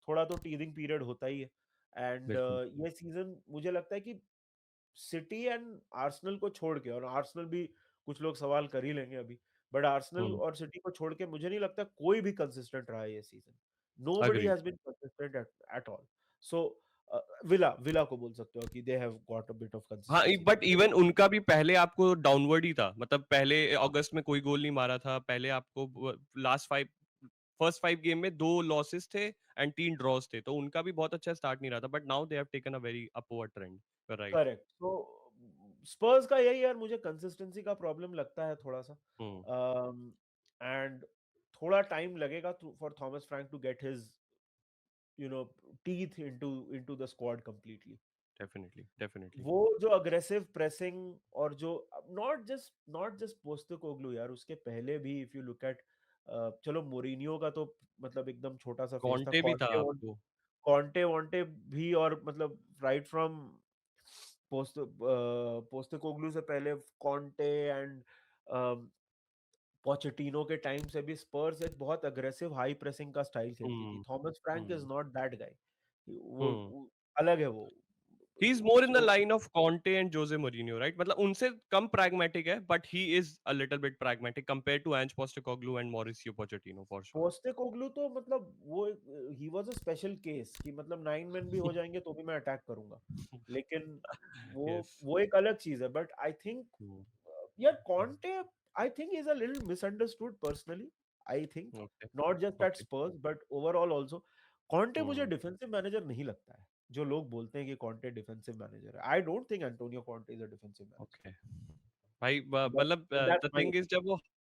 थोड़ा तो टीजिंग पीरियड होता ही है। एंड बिल्कुल. ये सीजन मुझे लगता है कि सिटी एंड आर्सेनल को छोड़ के, और आर्सेनल भी कुछ लोग सवाल कर ही लेंगे अभी, बट आर्सेनल Hmm. और सिटी को छोड़ के मुझे नहीं लगता कोई भी कंसिस्टेंट रहा है ये season. Nobody Agree. Has been consistent at all. So Villa Villa को बोल सकते हो कि they have got a bit of हाँ, कंसिस्टेंसी बट नाउ। इवन उनका भी पहले आपको डाउनवर्ड ही था, मतलब पहले अगस्त में कोई गोल नहीं मारा था, पहले आपको लास्ट फाइव फर्स्ट 5 गेम में 2 लॉसेस थे एंड 3 ड्रॉज थे, तो उनका भी बहुत अच्छा स्टार्ट नहीं रहा था, but now they have taken a very upward trend, right. Correct. तो स्पर्स का यही यार मुझे कंसिस्टेंसी का प्रॉब्लम लगता है थोड़ा सा। हम्म. एंड थोड़ा टाइम लगेगा for Thomas Frank to get his you know teeth into the squad completely. Definitely, definitely. वो जो अग्रेसिव प्रेसिंग, और जो नॉट जस्ट पोस्टेकोग्लू यार, उसके पहले भी इफ यू लुक एट, चलो मोरिनियो का तो मतलब एकदम छोटा सा फेज था। कॉन्टे भी था कॉन्टे आपको. कॉन्टे वॉन्टे भी, और मतलब राइट फ्रॉम पोस्टेकोग्लू से पहले कॉन्टे एंड पोचेटिनो के टाइम से भी स्पर्स एक बहुत अग्रेसिव हाई प्रेसिंग का स्टाइल खेलती थी। Hmm. Thomas Frank is hmm. Not that guy, hmm. वो अलग है वो। He is more in the so line of Conte and Jose Mourinho, right, मतलब उनसे कम pragmatic है, but he is a little bit pragmatic compared to Ange Postecoglou and Mauricio Pochettino for sure. Postecoglou तो मतलब वो he was a special case कि मतलब 9 man भी हो जाएंगे तो भी मैं अटैक करूंगा, लेकिन वो यस. वो एक अलग चीज है। बट आई थिंक यार Conte, I think is a little misunderstood personally. I think okay. Not just at okay. Spurs but overall also. Conte मुझे डिफेंसिव मैनेजर नहीं लगता है। जो लोग बोलते हैं कि कॉन्टे डिफेंसिव मैनेजर है, I don't think Antonio Conte is a defensive okay. Manager. भाई बट मतलब that's the my thing is,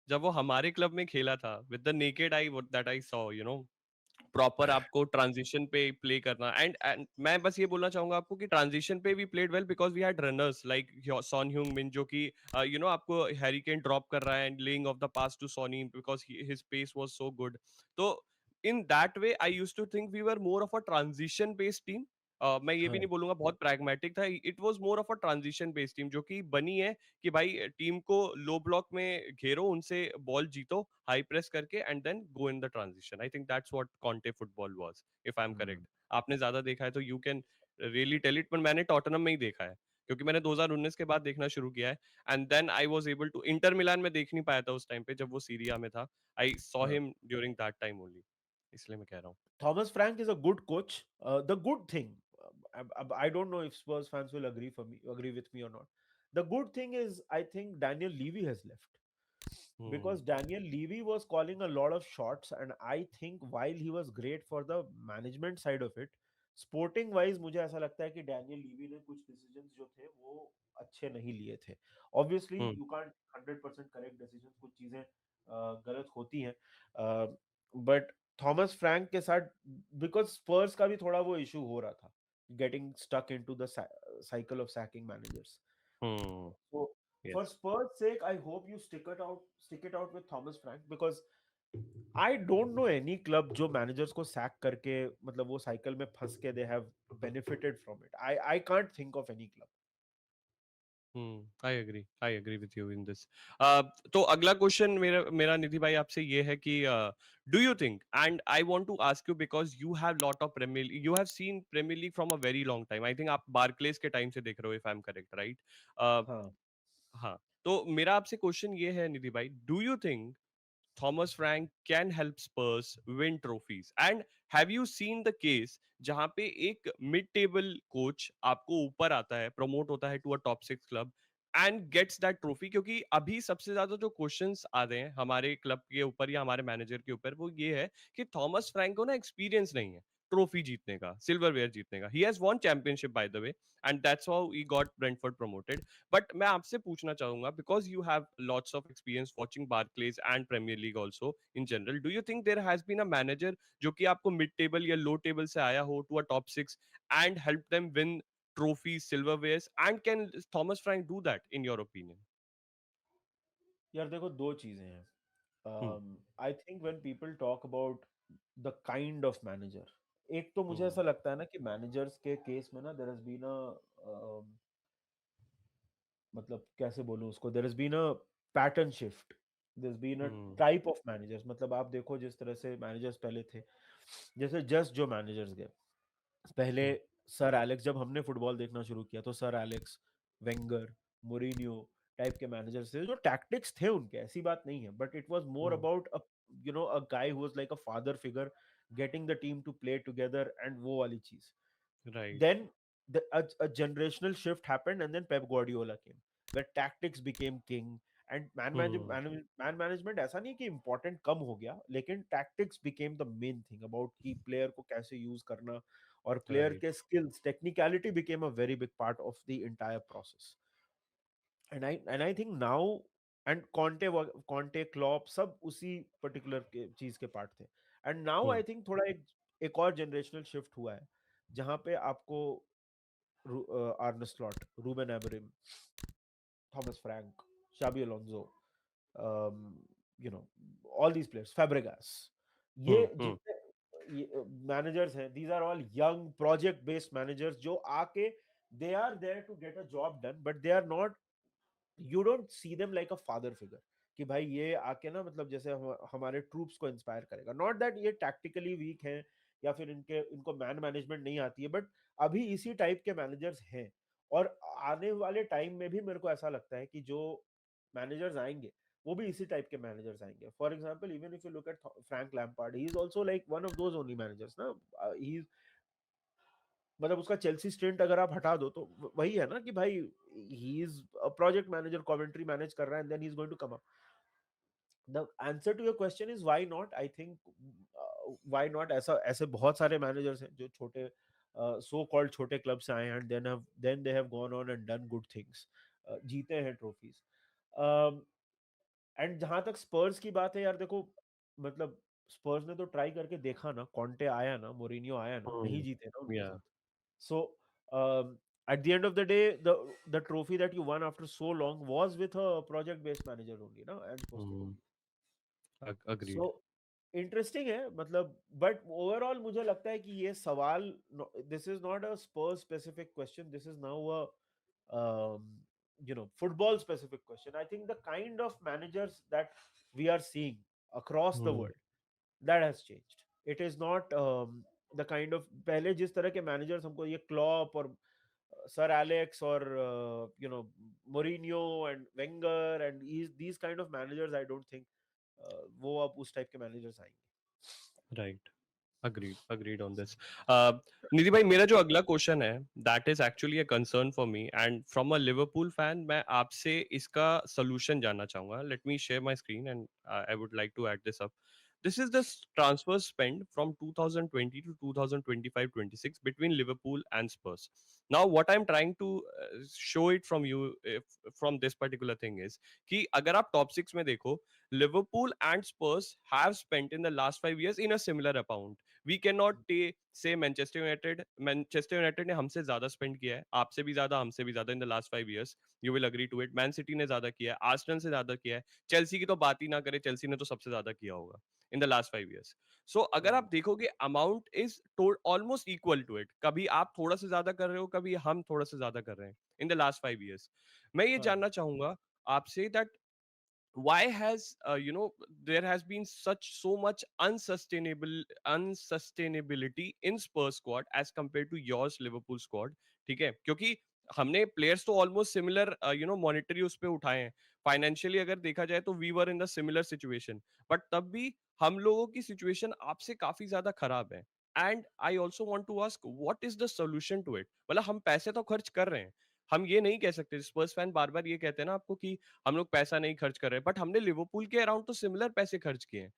जब वो हमारे क्लब में खेला था with the naked eye that I saw, proper आपको ट्रांजिशन पे प्ले करना, एंड मैं बस ये बोलना चाहूंगा आपको कि ट्रांजिशन पे we played well because we had runners like Son Heung Min, जो कि आपको हैरी केन ड्रॉप कर रहा है and laying off the pass to Sonny because his pace was so good. तो in that way I used to think we were more of a transition based team मैं ये भी हाँ नहीं बोलूंगा बहुत प्रैग्मेटिक था, it was more of a transition based team जो कि बनी है कि भाई टीम को लो ब्लॉक में घेरो, उनसे बॉल जीतो हाई प्रेस करके and then go in the transition. I think that's what Conte football was, if I am hmm, correct. आपने ज्यादा देखा है तो you can really tell it, पर मैंने टॉटनहम में ही देखा है क्योंकि मैंने 2019 के बाद देखना शुरू किया है। And then I was able to, Inter Milan में देख नहीं पाया था उस टाइम पे जब वो सीरिया में था। आई सॉ हाँ। Him during that time only, इसलिए मैं कह रहा हूँ। Thomas Frank is a good coach. The good thing, I don't know if Spurs fans will agree with me or not. The good thing is, I think Daniel Levy has left hmm. because Daniel Levy was calling a lot of shots, and I think while he was great for the management side of it, sporting wise मुझे ऐसा लगता है कि Daniel लीवी ने कुछ decisions जो थे वो अच्छे नहीं लिए थे. Obviously hmm. you can't 100% correct decisions, कुछ चीजें गलत होती हैं, बट थॉमस फ्रैंक के साथ बिकॉज स्पर्स का भी थोड़ा वो इशू हो रहा था, getting stuck into the cycle of sacking managers. Hmm. So for yes. Spurs sake, I hope you stick it out with Thomas Frank because I don't know any club जो managers को sack करके मतलब वो cycle में फंस के they have benefited from it. I can't think of any club. I agree with you in this. तो अगला क्वेश्चन मेरा मेरा निधि भाई आपसे ये है कि do you think, and I want to ask you because you have lot of premier, you have seen premier league from a very long time, I think आप बार्कलेस के टाइम से देख रहे हो if I am correct, right? हाँ हाँ, तो मेरा आपसे क्वेश्चन ये है निधि भाई, do you think Thomas Frank can help Spurs win trophies? And have you seen the case जहां पे एक मिड टेबल कोच आपको ऊपर आता है, प्रमोट होता है to a top six club and gets that trophy? क्योंकि अभी सबसे ज्यादा जो क्वेश्चंस आ रहे हैं हमारे क्लब के ऊपर या हमारे मैनेजर के ऊपर वो ये है कि थॉमस फ्रैंक को ना एक्सपीरियंस नहीं है ट्रॉफी जीतने का, सिल्वरवेयर जीतने का। He has won championship by the way, and that's how he got Brentford promoted. But मैं आपसे पूछना चाहूंगा because you have lots of experience watching Barclays and premier league also in general, do you think there has been a manager जो कि आपको mid table या लो table से आया हो to a top six and help them win trophies, silverwares, and can Thomas Frank do that in your opinion? यार देखो दो चीजें हैं. Hmm. I think when people talk about the kind of manager, एक तो मुझे Hmm. ऐसा लगता है ना कि मैनेजर्स के केस में ना देयर हैज बीन अ मतलब कैसे बोलूं उसको, there has been a pattern shift, there has been a Hmm. Type of managers. मतलब आप देखो जिस तरह से मैनेजर्स पहले थे, जैसे जस्ट जो मैनेजर्स गए पहले, Hmm. सर एलेक्स, जब हमने फुटबॉल देखना शुरू किया तो sir Alex, Wenger, Mourinho type के मैनेजर्स थे जो टैक्टिक्स थे उनके, ऐसी बात नहीं है, but it was more Hmm. About a guy who was like a father figure, getting the team to play together and वो वाली चीज. Right. Then a generational shift happened, and then Pep Guardiola came, where tactics became king. And Hmm. man management ऐसा नहीं कि important कम हो गया, लेकिन tactics became the main thing about कि player को कैसे use करना, और player Right. के skills, technicality became a very big part of the entire process. And I think now, and Conte Klopp सब उसी particular के चीज के part थे. And now Hmm. I think थोड़ा एक और generational shift हुआ है जहाँ पे आपको Arne Slot, Ruben Amorim, Thomas Frank, Xabi Alonso, um, all these players, Fabregas, Hmm. ये Hmm. जितने managers हैं, these are all young project-based managers जो आके they are there to get a job done, but they are not, you don't see them like a father figure कि भाई ये आके ना मतलब जैसे हमारे ट्रूप्स को इंस्पायर करेगा. नॉट दैट ये टैक्टिकली वीक हैं या फिर इनको मैन मैनेजमेंट नहीं आती है, बट अभी इसी टाइप के मैनेजर्स हैं. और आने वाले टाइम में भी मेरे को ऐसा लगता है कि जो मैनेजर्स आएंगे वो भी इसी टाइप के मैनेजर्स आएंगे. For example, even if you look eight Frank Lampard, he is also like one of those only managers ना. ही, मतलब उसका चेल्सी स्टिंट अगर आप हटा दो तो वही है ना कि भाई he is a project manager, commentary manage कर रहा है, and then he is going to come up. The answer to your question is why not. I think why not, ऐसा ऐसे बहुत सारे मैनेजर्स हैं जो छोटे सो कॉल्ड छोटे क्लब से आए हैं, and then they have gone on and done good things, जीते हैं ट्रॉफीज. एंड जहां तक स्पर्स की बात है यार देखो, मतलब स्पर्स ने तो ट्राई करके देखा ना, कॉन्टे आया ना, मोरिनियो आया ना, नहीं Hmm. जीते ना उनके Yeah. साथ. So, at the end of the day, the trophy that you won after so long was with a project-based manager only, no, Ange Hmm. Postecoglou. Agreed. So, interesting है मतलब, but overall मुझे लगता है कि ये सवाल, this is not a Spurs specific question, this is now a football specific question. I think the kind of managers that we are seeing across the hmm, world, that has changed. It is not the kind of, पहले जिस तरह के managers हमको ये Klopp और sir Alex और Mourinho and Wenger and these kind of managers, I don't think वो अब उस टाइप के मैनेजर्स आएंगे. Right, agreed on this. Nidhi भाई, मेरा जो अगला क्वेश्चन है that is actually a concern for me, and from a Liverpool fan मैं आपसे इसका सोल्यूशन जानना चाहूंगा. Let me share my screen and I would like to add this up. This is the transfer spend from 2020 to 2025-26 between Liverpool and Spurs. Now, what I'm trying to show it from you, from this particular thing is कि अगर आप top six में देखो, Liverpool and Spurs have spent in the last 5 years in a similar amount. We cannot say Manchester United. Manchester United ने हमसे ज्यादा spend किया है, आपसे भी ज्यादा, हमसे भी ज्यादा in the last 5 years. You will agree to it. Man City ने ज्यादा किया है, आर्सेनल से ज्यादा किया है, चेल्सी की तो बात ही ना करें, चेल्सी ने तो सबसे ज्यादा किया होगा in the last 5 years. So अगर आप देखोगे amount is almost equal to it. कभी आप थोड़ा सा ज्यादा कर रहे हो, कभी हम थोड़ा सा ज्यादा कर रहे हैं in the last 5 years. मैं ये हाँ. जानना चाहूंगा आपसे that why has there has been so much unsustainability in Spurs squad as compared to yours Liverpool squad. ठीक है, क्योंकि हमने प्लेयर्स तो ऑलमोस्ट सिमिलर मॉनेटरी उस पे उठाए हैं. फाइनेंशियली अगर देखा जाए तो we were in the similar situation, but तब भी हम लोगों की सिचुएशन आपसे काफी ज्यादा खराब है. And I also want to ask what is the solution to it. मतलब हम पैसे तो खर्च कर रहे हैं, हम ये नहीं कह सकते, स्पर्स फैन बार बार ये कहते हैं ना आपको कि हम लोग पैसा नहीं खर्च कर रहे, बट हमने लिवरपूल के अराउंड तो सिमिलर पैसे खर्च किए हैं.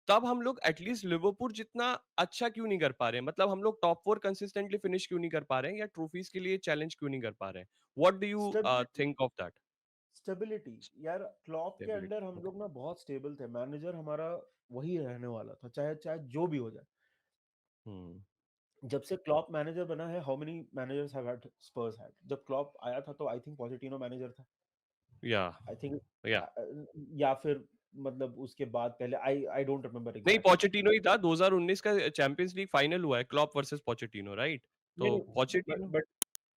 तब हम लोग एटलीस्ट लिवरपूल जितना अच्छा क्यों नहीं कर पा रहे हैं? मतलब हम लोग टॉप फोर कंसिस्टेंटली फिनिश क्यों नहीं कर पा रहे हैं, या ट्रॉफीज के लिए चैलेंज क्यों नहीं कर पा रहे हैं? What do you stability. Think of that? Stability यार, क्लॉप के अंडर स्टेबिलिटी, हम ओके. लोग ना बहुत स्टेबल थे, मैनेजर हमारा वही रहने वाला था, चाहे चाहे जो भी हो जाए. हम्म. जब से क्लॉप मैनेजर बना है, how many managers have had Spurs had? जब क्लॉप आया था तो आई थिंक पॉजिटिनो मैनेजर था, या, आई थिंक. या. या फिर मतलब उसके बाद पहले, आई डोंट रिमेम्बर नहीं, एग्जैक्टली. पोचेटिनो ही था. 2019 का चैंपियंस लीग फाइनल हुआ है क्लॉप वर्सेस पोचेटिनो, राइट? नहीं तो नहीं, पोचेटिनो. बट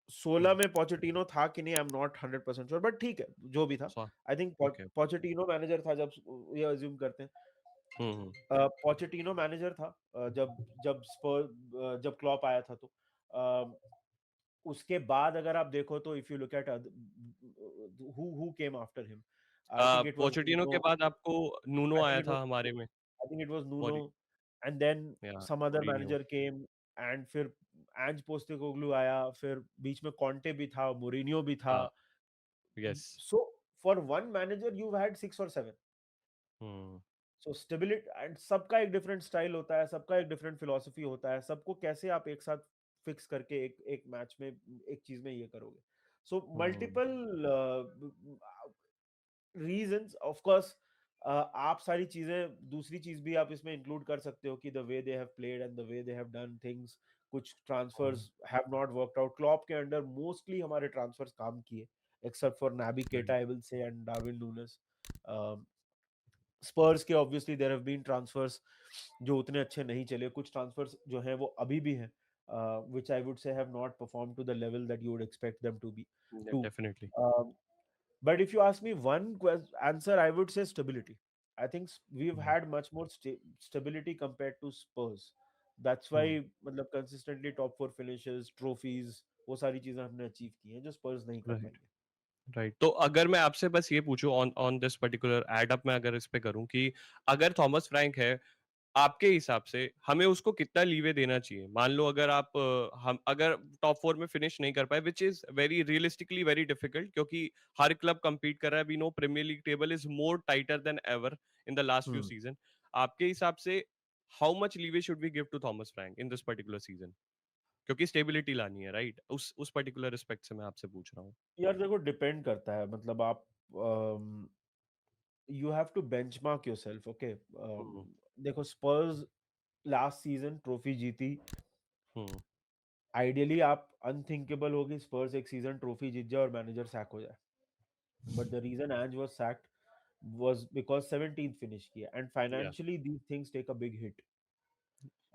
16 में पोचेटिनो था कि नहीं, आई एम नॉट 100% श्योर, बट ठीक है जो भी था. आई थिंक ओके. पोचेटिनो मैनेजर था जब, ये अज्यूम करते हैं. हम्म. पोचेटिनो मैनेजर था जब जब जब क्लॉप आया था तो उसके बाद अगर आप देखो तो, if you look at who came after him, I think it was Pochettino के नूनो. बाद आपको नूनो आई थिंक आया इट वाज था हमारे में. I think it was Nuno, Mauri and then या some other Mourinho. Manager came, and फिर Ange Postecoglou आया, फिर बीच में कॉन्टे भी था, मोरिनियो भी था. हाँ. Yes. So for one manager you had 6 or 7. Hmm. So stability, and सबका एक डिफरेंट स्टाइल होता है, सबका एक डिफरेंट फिलोसफी होता है, सबको कैसे आप एक साथ फिक्स करके एक एक मैच में, एक चीज में ये करोगे. So hmm. Multiple reasons of course. आप सारी चीजें, दूसरी चीज भी आप इसमें इंक्लूड कर सकते हो कि the way they have played and the way they have done things. कुछ transfers have not worked out. Klopp के अंडर मोस्टली हमारे ट्रांसफर्स काम किए, except for Naby Keita, right. I will say, and Darwin Nunez. Spurs के obviously there have been transfers जो उतने अच्छे नहीं चले, कुछ ट्रांसफर्स जो हैं वो अभी भी हैं, which I would say have not performed to the level that you would expect them to be. To definitely. But if you ask me one answer, I would say stability. I think we've had much more stability compared to Spurs. That's why मतलब consistently top four finishes, trophies, वो सारी चीजें हमने achieve की हैं जो स्पर्स नहीं कर राइट. पाएंगे. राइट. तो अगर मैं आपसे बस ये पूछूं on on this particular add up, मैं अगर इस पे करूं कि अगर थॉमस फ्रैंक है, आपके हिसाब से हमें उसको कितना लीवे देना चाहिए? मान लो अगर हम अगर टॉप फोर में फिनिश नहीं कर पाए, which is very realistically very difficult, क्योंकि हर क्लब compete कर रहा है. We know Premier League table is more tighter than ever in the last few Hmm. Season. आपके हिसाब से how much leeway should we give to Thomas Frank in this particular season? क्योंकि stability लानी है, right? उस particular respect से मैं आपसे पूछ रहा हूँ. यार देखो, डिपेंड करता है, मतलब आप you have to benchmark yourself. Okay, हम्म. देखो स्पर्स लास्ट सीजन ट्रॉफी जीती. हम्म. आइडियली आप अनथिंकेबल होगी स्पर्स एक सीजन ट्रॉफी जीत जाए और मैनेजर सैक हो जाए, but the reason Ange was sacked was because 17th finish किया, and Yeah, financially these things take a big hit.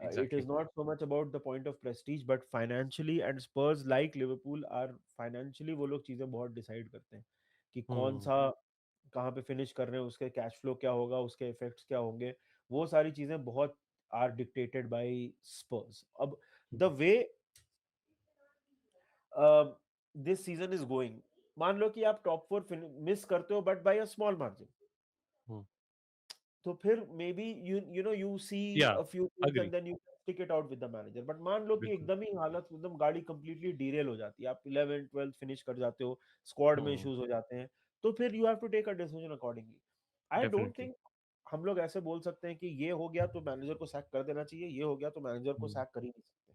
It is exactly. not so much about the point of prestige, but financially, and Spurs like Liverpool are financially, वो लोग चीजें बहुत decide करते हैं कि कौन Hmm. सा कहाँ पे फिनिश कर रहे हैं, उसके कैश फ्लो क्या होगा, उसके इफेक्ट्स क्या होंगे, वो सारी चीजें बहुत आर डिक्टेटेड बाय स्पर्स. अब the way this season is going, मान लो कि आप टॉप फोर मिस करते हो but by a small margin, Hmm. तो फिर maybe you know you see Yeah, a few things agree. And then you stick it out with the manager. But मान लो कि बिल्कुल. एकदम ही हालत, एकदम गाड़ी कंप्लीटली डीरेल हो जाती है, आप 11 12 फिनिश कर जाते हो, स्क्वाड में Hmm. इश्यूज हो जाते हैं, तो फिर you have to take a decision accordingly. I don't Definitely. Think हम लोग ऐसे बोल सकते हैं कि ये हो गया तो मैनेजर को सैक कर देना चाहिए, ये हो गया तो मैनेजर को Hmm. सैक कर ही नहीं सकते.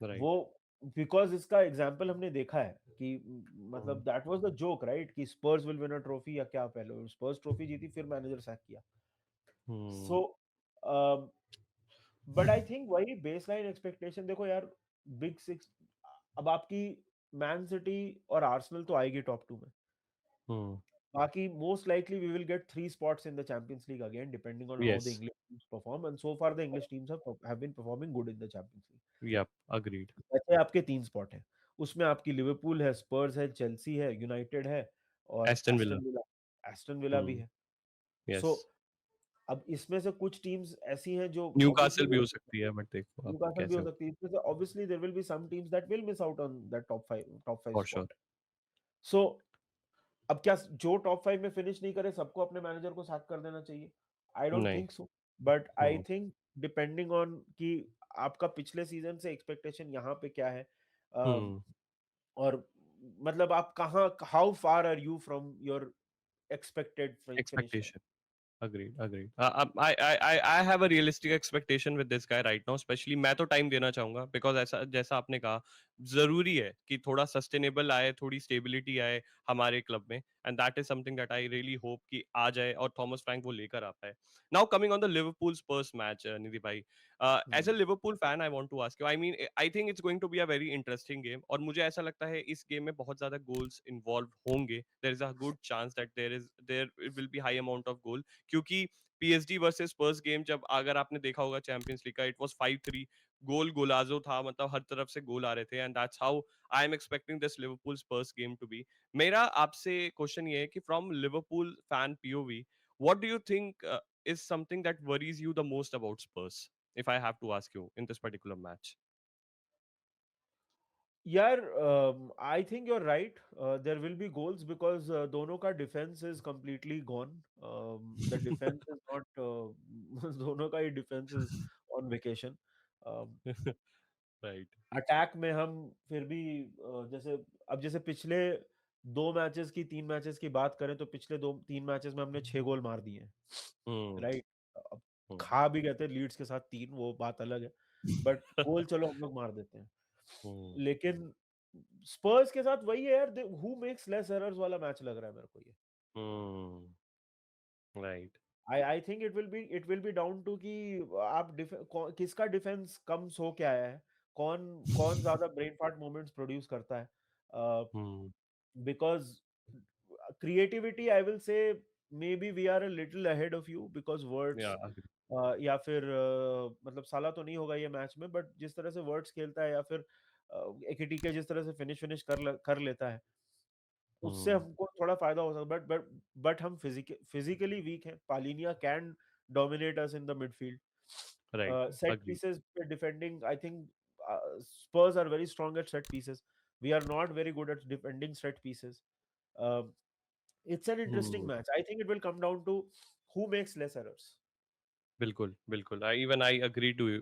Right. वो बिकॉज इसका एग्जाम्पल हमने देखा है कि Hmm. मतलब that was the joke right, कि स्पर्स विल विन अ ट्रॉफी, या क्या, पहले स्पर्स ट्रॉफी जीती फिर मैनेजर सैक किया. Hmm. So but I think वही बेसलाइन एक्सपेक्टेशन देखो यार, बिग सिक्स, अब आपकी मैन सिटी और आर्सेनल तो आएगी टॉप टू में. Hmm. बाकी most likely we will get 3 spots in the Champions League again, depending on how the Yes. English teams perform, and so far the English teams have been performing good in the Champions League. Yep. Agreed. ऐसे आपके 3 spot हैं, उसमें आपकी Liverpool है, स्पर्स है, Chelsea है, United है, और Aston Villa. एस्टन विला भी Hmm. है. सो Yes. अब इसमें से कुछ टीम्स ऐसी हैं जो ऑब्वियसली न्यूकासल भी वो, हो सकती है, बट देखो आप न्यूकासल भी कैसे हो हो. सकती है, इसमें से obviously there will be some teams that will miss out on that top five For sure. Spot. So अब क्या जो टॉप फाइव में फिनिश नहीं करे सबको अपने मैनेजर को सैक कर देना चाहिए? आई डोंट नहीं. Think so. But I Hmm. Think depending on कि आपका पिछले सीजन से एक्सपेक्टेशन यहाँ पे क्या है, Hmm. और मतलब आप कहाँ, how far are you from your expected finish line. Expectation. Agreed, agreed. I have a realistic expectation with this guy right now. Especially मैं तो time देना चाहूंगा because ऐसा जैसा आपने कहा जरूरी है कि थोड़ा sustainable आए, थोड़ी stability आए हमारे क्लब में, and that is something that I really hope कि आ जाए और थॉमस फ्रैंक वो लेकर आ पाए. Now coming on the Liverpool Spurs match, निधि भाई, as a Liverpool fan, I want to ask you. I mean, I think it's going to be a very interesting game. और मुझे ऐसा लगता है इस गेम में बहुत ज्यादा goals involved होंगे. There is a good chance that there will be high amount of goal. क्योंकि पीएसडी वर्सेस स्पर्स गेम जब अगर आपने देखा होगा चैंपियंस लीग का, इट वाज 5-3, गोल गोलाजो था, मतलब हर तरफ से गोल आ रहे थे, and that's how I am expecting this Liverpool Spurs game to be. मेरा आपसे क्वेश्चन ये है कि from Liverpool fan POV, what do you think is something that worries you the most about Spurs, if I have to ask you in this particular match? यार I think you are right, there will be goals because दोनों का defence is completely gone. The defence is not दोनों का ही defence is on vacation. Right. Attack में हम फिर भी जैसे, अब जैसे पिछले 2 मैचेस की, 3 मैचेस की बात करें तो पिछले 2 3 मैचेस में हमने 6 गोल मार दिए हैं, Hmm. राइट. अब Hmm. खा भी गए थे लीड्स के साथ 3, वो बात अलग है, बट गोल चलो हम लोग मार देते हैं. Hmm. लेकिन स्पर्स के साथ वही है यार, हु मेक्स लेस एरर्स वाला मैच लग रहा है मेरे को ये. Hmm. Right. I think it will be down to कि आप किसका डिफेंस कम सो के आया है, कौन कौन ज्यादा ब्रेन फार्ट मोमेंट्स प्रोड्यूस करता है. Hmm. Because creativity I will say maybe we are a little ahead of you, because Yeah, words, agree. या फिर मतलब साला तो नहीं होगा ये मैच में, बट जिस तरह से वर्ड्स खेलता है, या फिर एकेटीके जिस तरह से फिनिश कर लेता है, उससे Hmm. हमको थोड़ा फायदा हो सकता है. बट हम फिजिकली वीक हैं. Palhinha can dominate us in the midfield. Right. Set Agree. Pieces पे defending, I think Spurs are very strong at set pieces. We are not very good at defending set pieces. It's an interesting Hmm. match. I think it will come down to who makes less errors. बिल्कुल, बिल्कुल। I agree to you.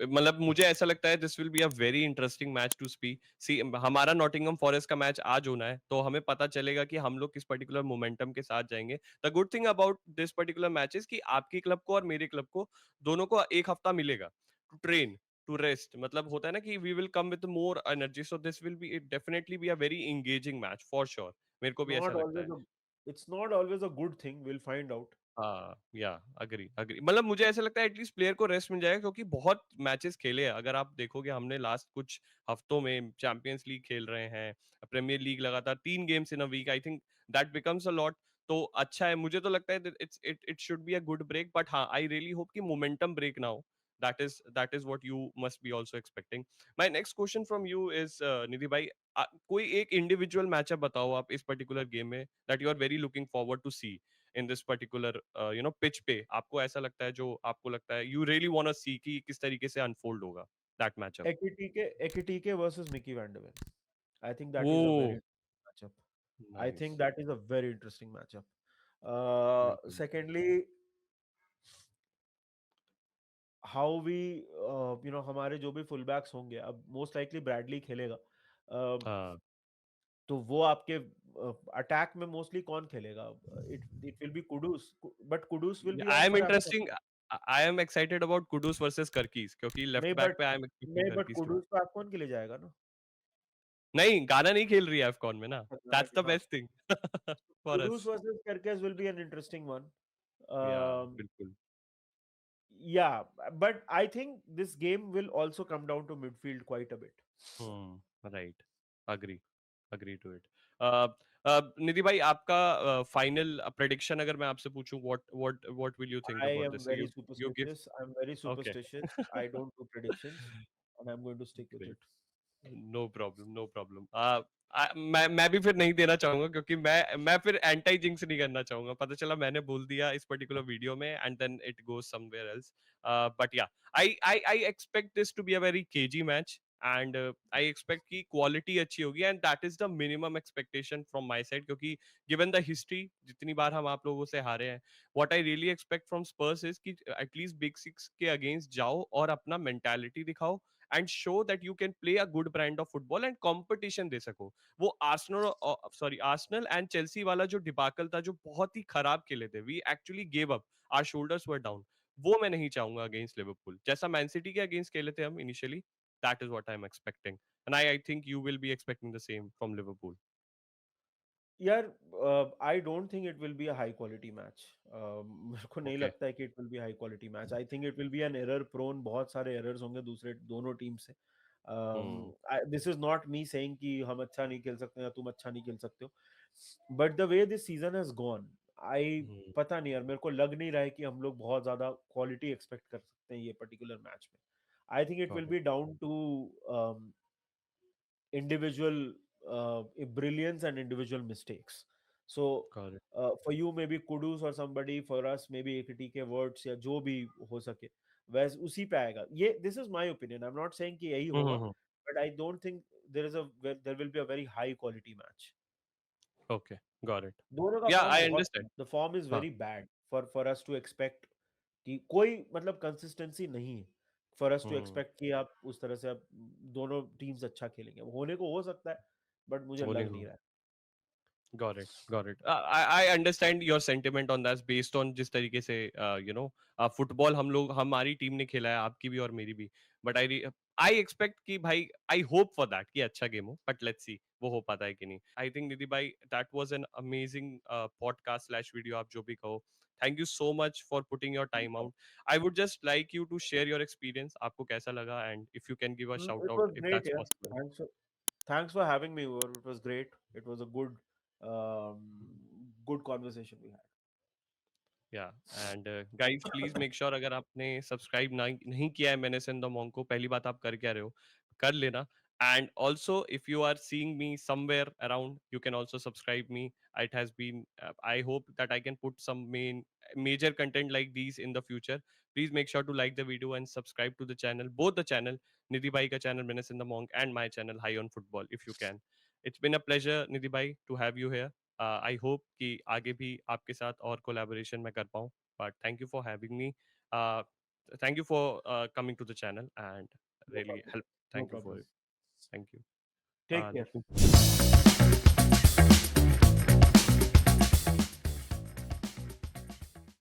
मतलब मुझे ऐसा लगता है this will be a very interesting match to see. हमारा Nottingham forest का match आज होना है, तो हमें पता चलेगा कि हम लोग किस पर्टिकुलर मोमेंटम के साथ जाएँगे। The good thing about this particular match is कि आपके क्लब को और मेरे क्लब को दोनों को 1 हफ्ता मिलेगा टू ट्रेन, टू रेस्ट। मतलब होता है ना कि we will come with more energy, so this will be definitely be a very engaging match for sure. मेरे को भी ऐसा Not लगता always है। a, it's not always a good thing. We'll find out. हाँ, या एग्री, एग्री। मतलब मुझे ऐसा लगता है एटलीस्ट प्लेयर को रेस्ट मिल जाएगा क्योंकि बहुत मैचेस खेले हैं। अगर आप देखोगे हमने लास्ट कुछ हफ्तों में चैंपियंस लीग खेल रहे हैं, प्रीमियर लीग लगातार 3 games in a week. I think that becomes a lot. तो अच्छा है, मुझे तो लगता है it should be a good break, but हाँ, आई रियली होप कि मोमेंटम ब्रेक ना हो. That is what you must be also expecting. My next question from you is, निधि भाई, कोई एक इंडिविजुअल मैचअप बताओ आप इस पर्टिकुलर गेम में that you are very looking forward to see in this particular pitch पे. आपको ऐसा लगता है, जो आपको लगता है you really want to see कि किस तरीके से अनफोल्ड होगा that matchup. Ekitike versus Mickey Van de Ven. I think that is a very oh, matchup. I nice. think that is a very interesting matchup. बिल्कुल. Secondly, how we हमारे जो भी full backs होंगे, अब most likely Bradley खेलेगा. uh, हाँ. तो वो आपके अटैक में मोस्टली कौन खेलेगा? It it will be Kudus, but Kudus will be I on am for ever. Interesting. I am excited about Kudus versus Kerkez, क्योंकि नहीं लेफ्ट बैक बट पे आई एम एक्सपेक्टिंग नहीं बट कर्कीज टू. कुडूस तो AFCON के लिए जाएगा ना. नहीं, गाना नहीं खेल रही है अफकॉन में ना. गाना दैट्स के द हाँ. Best thing for Kudus us. Versus Kerkez will be an interesting one. Yeah, बिल्कुल. Yeah, but I think this game will also come down to midfield quite a bit. Right. Agree. Agree to it. Nidhi भाई, आपका final prediction अगर मैं आपसे पूछूं, what will you think I about am this? very you give. superstitious. I'm very okay. superstitious. I don't do predictions, and I'm going to stick with it. No problem, no problem. मैं भी फिर नहीं देना चाहूंगा, क्योंकि मैं फिर anti jinx नहीं करना चाहूंगा. पता चला मैंने बोल दिया इस पर्टिकुलर वीडियो में and then it goes somewhere else. But yeah, I expect this to be a very cagey match, and I expect की क्वालिटी अच्छी होगी, and that is the minimum expectation from my side, क्योंकि given the history, जितनी बार हम आप लोगों से हारे हैं, what I really expect from Spurs is कि एटलीस्ट बिग सिक्स के अगेंस्ट जाओ और अपना मेंटालिटी दिखाओ and show that you can play a good brand of football and competition दे सको. वो आर्सेनल एंड चेल्सी वाला जो डिबाकल था, जो बहुत ही खराब खेले थे, we actually gave up, our shoulders were down. वो मैं नहीं चाहूंगा अगेंस्ट लिवरपूल, जैसा मैन सिटी के अगेंस्ट खेले थे हम initially. That is what I am expecting, and I think you will be expecting the same from Liverpool. यार, I don't think it will be a high quality match. मेरे को नहीं okay. लगता है कि it will be high quality match. I think it will be an error prone. बहुत सारे errors होंगे दूसरे दोनों टीम से. Hmm. This is not me saying कि हम अच्छा नहीं खेल सकते या तुम अच्छा नहीं खेल सकते हो, but the way this season has gone, I hmm. पता नहीं यार, मेरे को लग नहीं रहा है कि हम लोग बहुत ज्यादा क्वालिटी एक्सपेक्ट कर सकते हैं ये पर्टिकुलर मैच में. I think it will got it. Be down to individual brilliance and individual mistakes. So got it. for you maybe Kudus or somebody, for us maybe AKT के words या जो भी हो सके वैसे उसी पे आएगा ये. This is my opinion. I'm not saying कि यही होगा, but I don't think there will be a very high quality match. Okay. Got it. दोनों का या, फॉर्म आई बहुत, अंडरस्टैंड. the form is हाँ. very bad for us to expect कि कोई मतलब कंसिस्टेंसी नहीं है for us to hmm. Expect कि आप उस तरह से आप दोनों टीम्स अच्छा खेलेंगे. होने को हो सकता है, बट मुझे होने लग नहीं को. रहा है. Got it, got it. I understand your sentiment on that based on जिस तरीके से फुटबॉल हमारी टीम ने खेला है, आपकी भी और मेरी भी. बट आई एक्सपेक्ट कि भाई, आई होप फॉर दैट कि अच्छा गेम हो, बट लेट्स सी वो हो पाता है कि नहीं. आई थिंक निधि भाई, that was an amazing podcast slash video, आप जो भी कहो. Thank you so much for putting your time out. I would just like you to share your experience, आपको कैसा लगा, and if you can give a shout It out was if great, that's yeah. Possible. Thanks for having me over. It was great. It was a um, good conversation we had. या, and guys, please make sure, अगर आपने subscribe नहीं किया है मैंने the monk को, पहली बात आप कर क्या रहे हो, कर लेना. And also if you are seeing me somewhere around, you can also subscribe me. It has been, I hope that I can put some major content like these in the future. Please make sure to like the video and subscribe to the channel, both the channel, Nidhi bhai ka channel Menace in the Monk, and my channel High on Football, if you can. It's been a pleasure, Nidhi bhai, to have you here. I hope कि आगे भी आपके साथ और collaboration में कर पाऊँ. But thank you for having me. Thank you for coming to the channel and No really problem. Help. No thank you for problem. It. Thank you. Take care. Looking